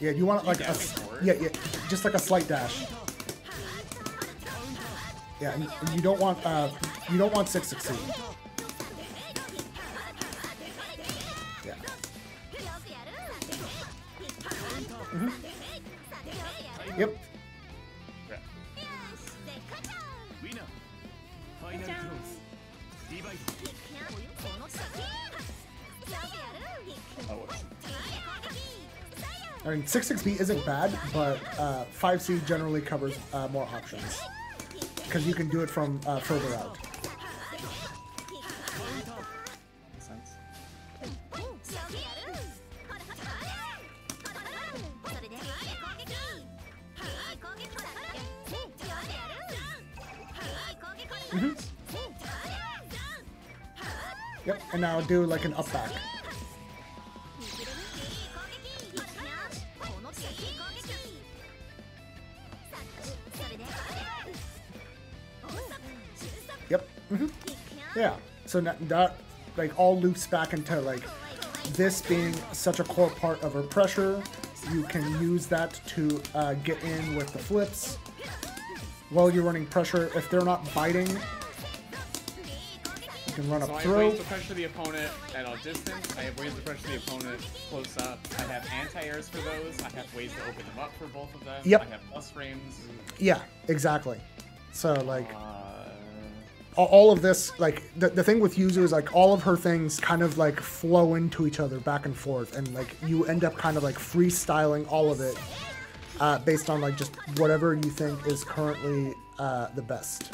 Yeah, you want like a just like a slight dash. Yeah, and you don't want 660. Yeah. Yep. I mean, 6-6B isn't bad, but 5C generally covers more options because you can do it from further out. Makes sense. Yep, and now do like an up back. Yep. Yeah. So that like all loops back into like this being such a core part of her pressure. You can use that to get in with the flips while you're running pressure. If they're not biting, you can run up through. I have ways to pressure the opponent at a distance. I have ways to pressure the opponent close up. I have anti-airs for those. I have ways to open them up for both of them. Yep. I have plus frames. Yeah, exactly. So like all of this, like the thing with Yuzu is like all of her things kind of like flow into each other back and forth, and like you end up kind of like freestyling all of it based on like just whatever you think is currently the best.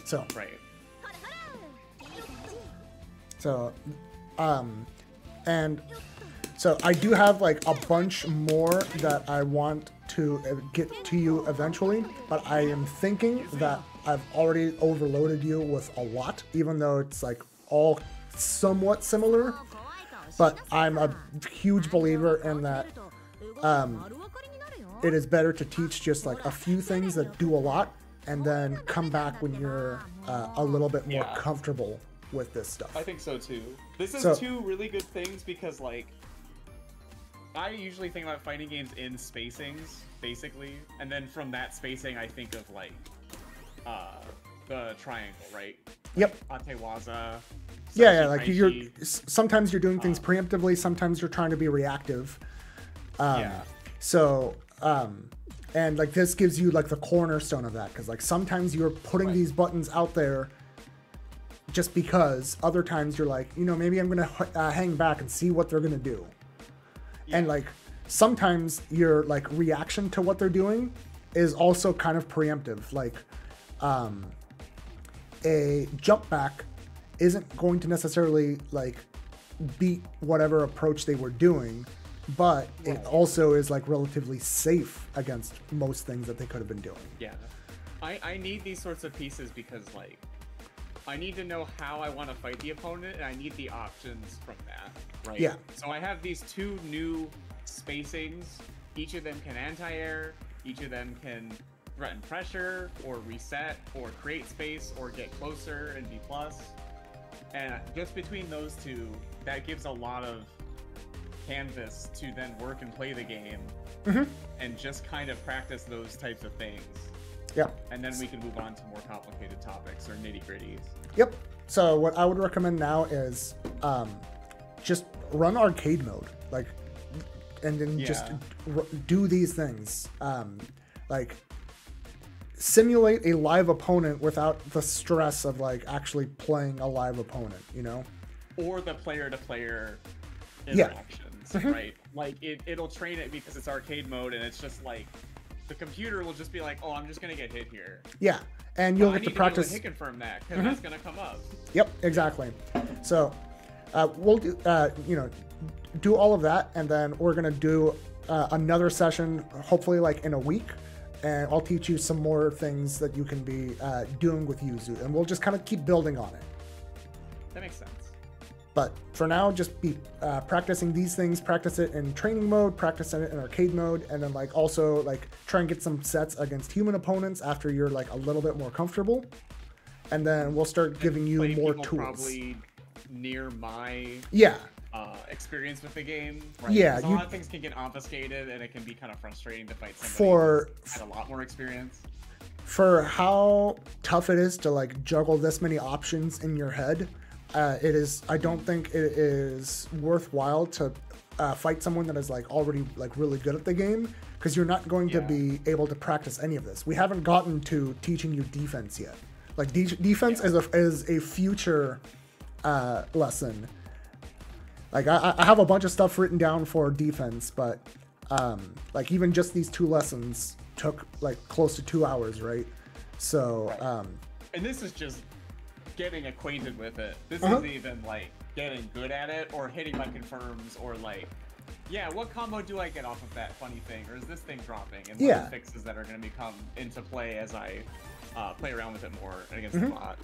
So Right. So, and so I do have like a bunch more that I want to get to you eventually, but I am thinking that I've already overloaded you with a lot, even though it's like all somewhat similar. But I'm a huge believer in that it is better to teach just like a few things that do a lot, and then come back when you're a little bit more comfortable with this stuff. I think so too. This is two really good things because like I usually think about fighting games in spacings, basically, and then from that spacing I think of like the triangle, right? Yep. Atewaza. Yeah, like sometimes you're doing things preemptively, sometimes you're trying to be reactive. So, and like this gives you like the cornerstone of that, because like sometimes you're putting these buttons out there just because, other times you're like, you know, maybe I'm gonna hang back and see what they're gonna do. And like sometimes your like reaction to what they're doing is also kind of preemptive. Like a jump back isn't going to necessarily like beat whatever approach they were doing, but it also is like relatively safe against most things that they could have been doing. Yeah, I need these sorts of pieces because like I need to know how I want to fight the opponent, and I need the options from that, right? Yeah. So I have these two new spacings. Each of them can anti-air. Each of them can threaten pressure, or reset, or create space, or get closer and be plus. And just between those two, that gives a lot of canvas to then work and play the game, and just kind of practice those types of things. Yeah. And then we can move on to more complicated topics or nitty-gritties. Yep. So what I would recommend now is just run arcade mode, like, and then just do these things. Like simulate a live opponent without the stress of like actually playing a live opponent, you know? Or the player-to-player interactions, right? Like it'll train it because it's arcade mode, and it's just like the computer will just be like, oh, I'm just gonna get hit here. Yeah, and you'll get to practice. I need to confirm that, because that's gonna come up. Yep, exactly. So we'll do, you know, do all of that, and then we're gonna do another session, hopefully like in a week, and I'll teach you some more things that you can be doing with Yuzu, and we'll just kind of keep building on it. That makes sense. But for now, just be practicing these things, practice it in training mode, practice it in arcade mode, and then like also like try and get some sets against human opponents after you're like a little bit more comfortable. And then we'll start giving you more tools. Probably near my experience with the game. Right? Yeah. A lot of things can get obfuscated, and it can be kind of frustrating to fight somebody who's had a lot more experience. For how tough it is to like juggle this many options in your head, it is. I don't think it is worthwhile to fight someone that is like already like really good at the game, because you're not going to be able to practice any of this. We haven't gotten to teaching you defense yet. Like defense is a future lesson. Like I have a bunch of stuff written down for defense, but like even just these 2 lessons took like close to 2 hours, right? So and this is just getting acquainted with it. This isn't even like getting good at it or hitting my confirms or like, what combo do I get off of that funny thing, or is this thing dropping, and what are the fixes that are going to come into play as I play around with it more against the bot.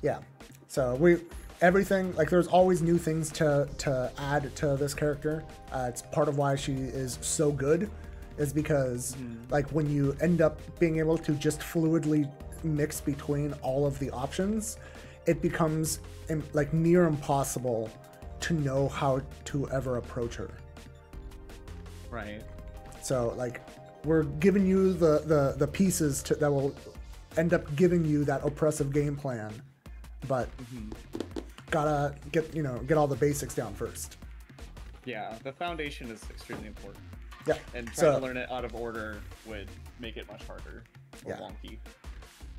Yeah. So everything, like there's always new things to add to this character. It's part of why she is so good, is because like when you end up being able to just fluidly mix between all of the options, it becomes like near impossible to know how to ever approach her. Right. So like we're giving you the pieces that will end up giving you that oppressive game plan, but gotta get all the basics down first. Yeah, the foundation is extremely important. Yeah. And trying to learn it out of order would make it much harder or wonky.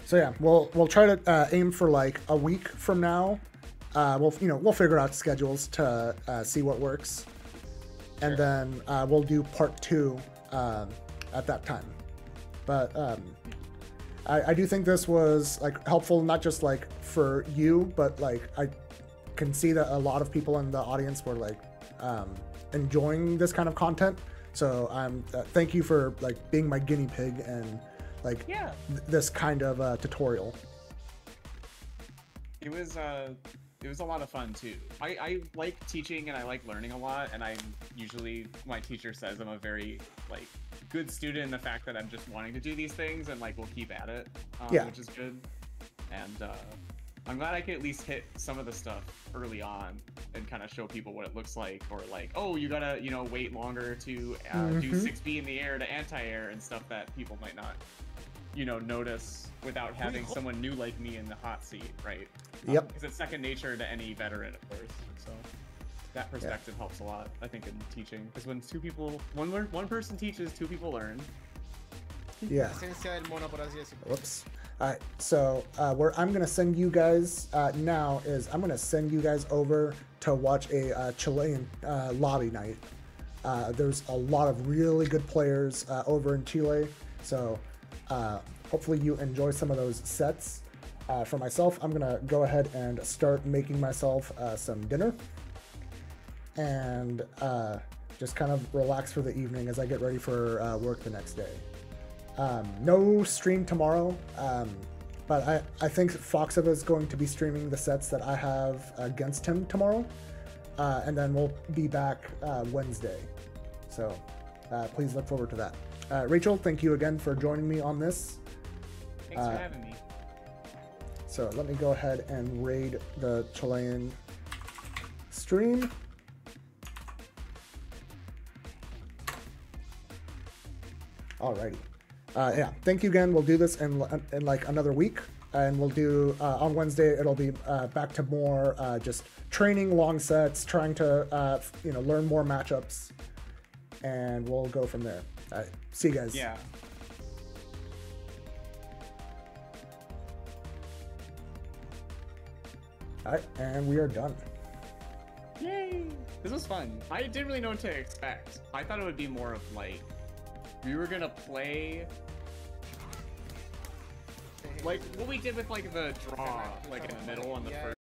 So yeah, we'll try to aim for like a week from now. We'll figure out schedules to see what works. and then we'll do part 2 at that time. But I do think this was like helpful, not just like for you, but like I can see that a lot of people in the audience were like enjoying this kind of content. So thank you for like being my guinea pig and like this kind of tutorial. It was a lot of fun too. I like teaching and I like learning a lot, and I'm usually, my teacher says I'm a very like good student in the fact that I'm just wanting to do these things and like will keep at it, which is good. And I'm glad I could at least hit some of the stuff early on and kind of show people what it looks like, or like, oh, you gotta, you know, wait longer to do 6B in the air to anti-air and stuff that people might not, you know, notice without having someone new like me in the hot seat, right? Yep. Because it's second nature to any veteran, of course. So that perspective helps a lot, I think, in teaching. Because when one person teaches, 2 people learn. Yeah. Whoops. All right. So where I'm gonna send you guys now is I'm gonna send you guys over to watch a Chilean lobby night. There's a lot of really good players over in Chile. So hopefully you enjoy some of those sets. For myself, I'm gonna go ahead and start making myself some dinner and just kind of relax for the evening as I get ready for work the next day. No stream tomorrow, but I think Foxova is going to be streaming the sets that I have against him tomorrow, and then we'll be back Wednesday. So please look forward to that. Rachel, thank you again for joining me on this. Thanks for having me. So let me go ahead and raid the Chilean stream. Alrighty. Yeah, thank you again. We'll do this in like another week, and we'll do on Wednesday. It'll be back to more just training long sets, trying to you know, learn more matchups, and we'll go from there. All right, see you guys. Yeah. All right, and we are done. Yay! This was fun. I didn't really know what to expect. I thought it would be more of like, we were gonna play like what we did with like the draw, like in the middle on the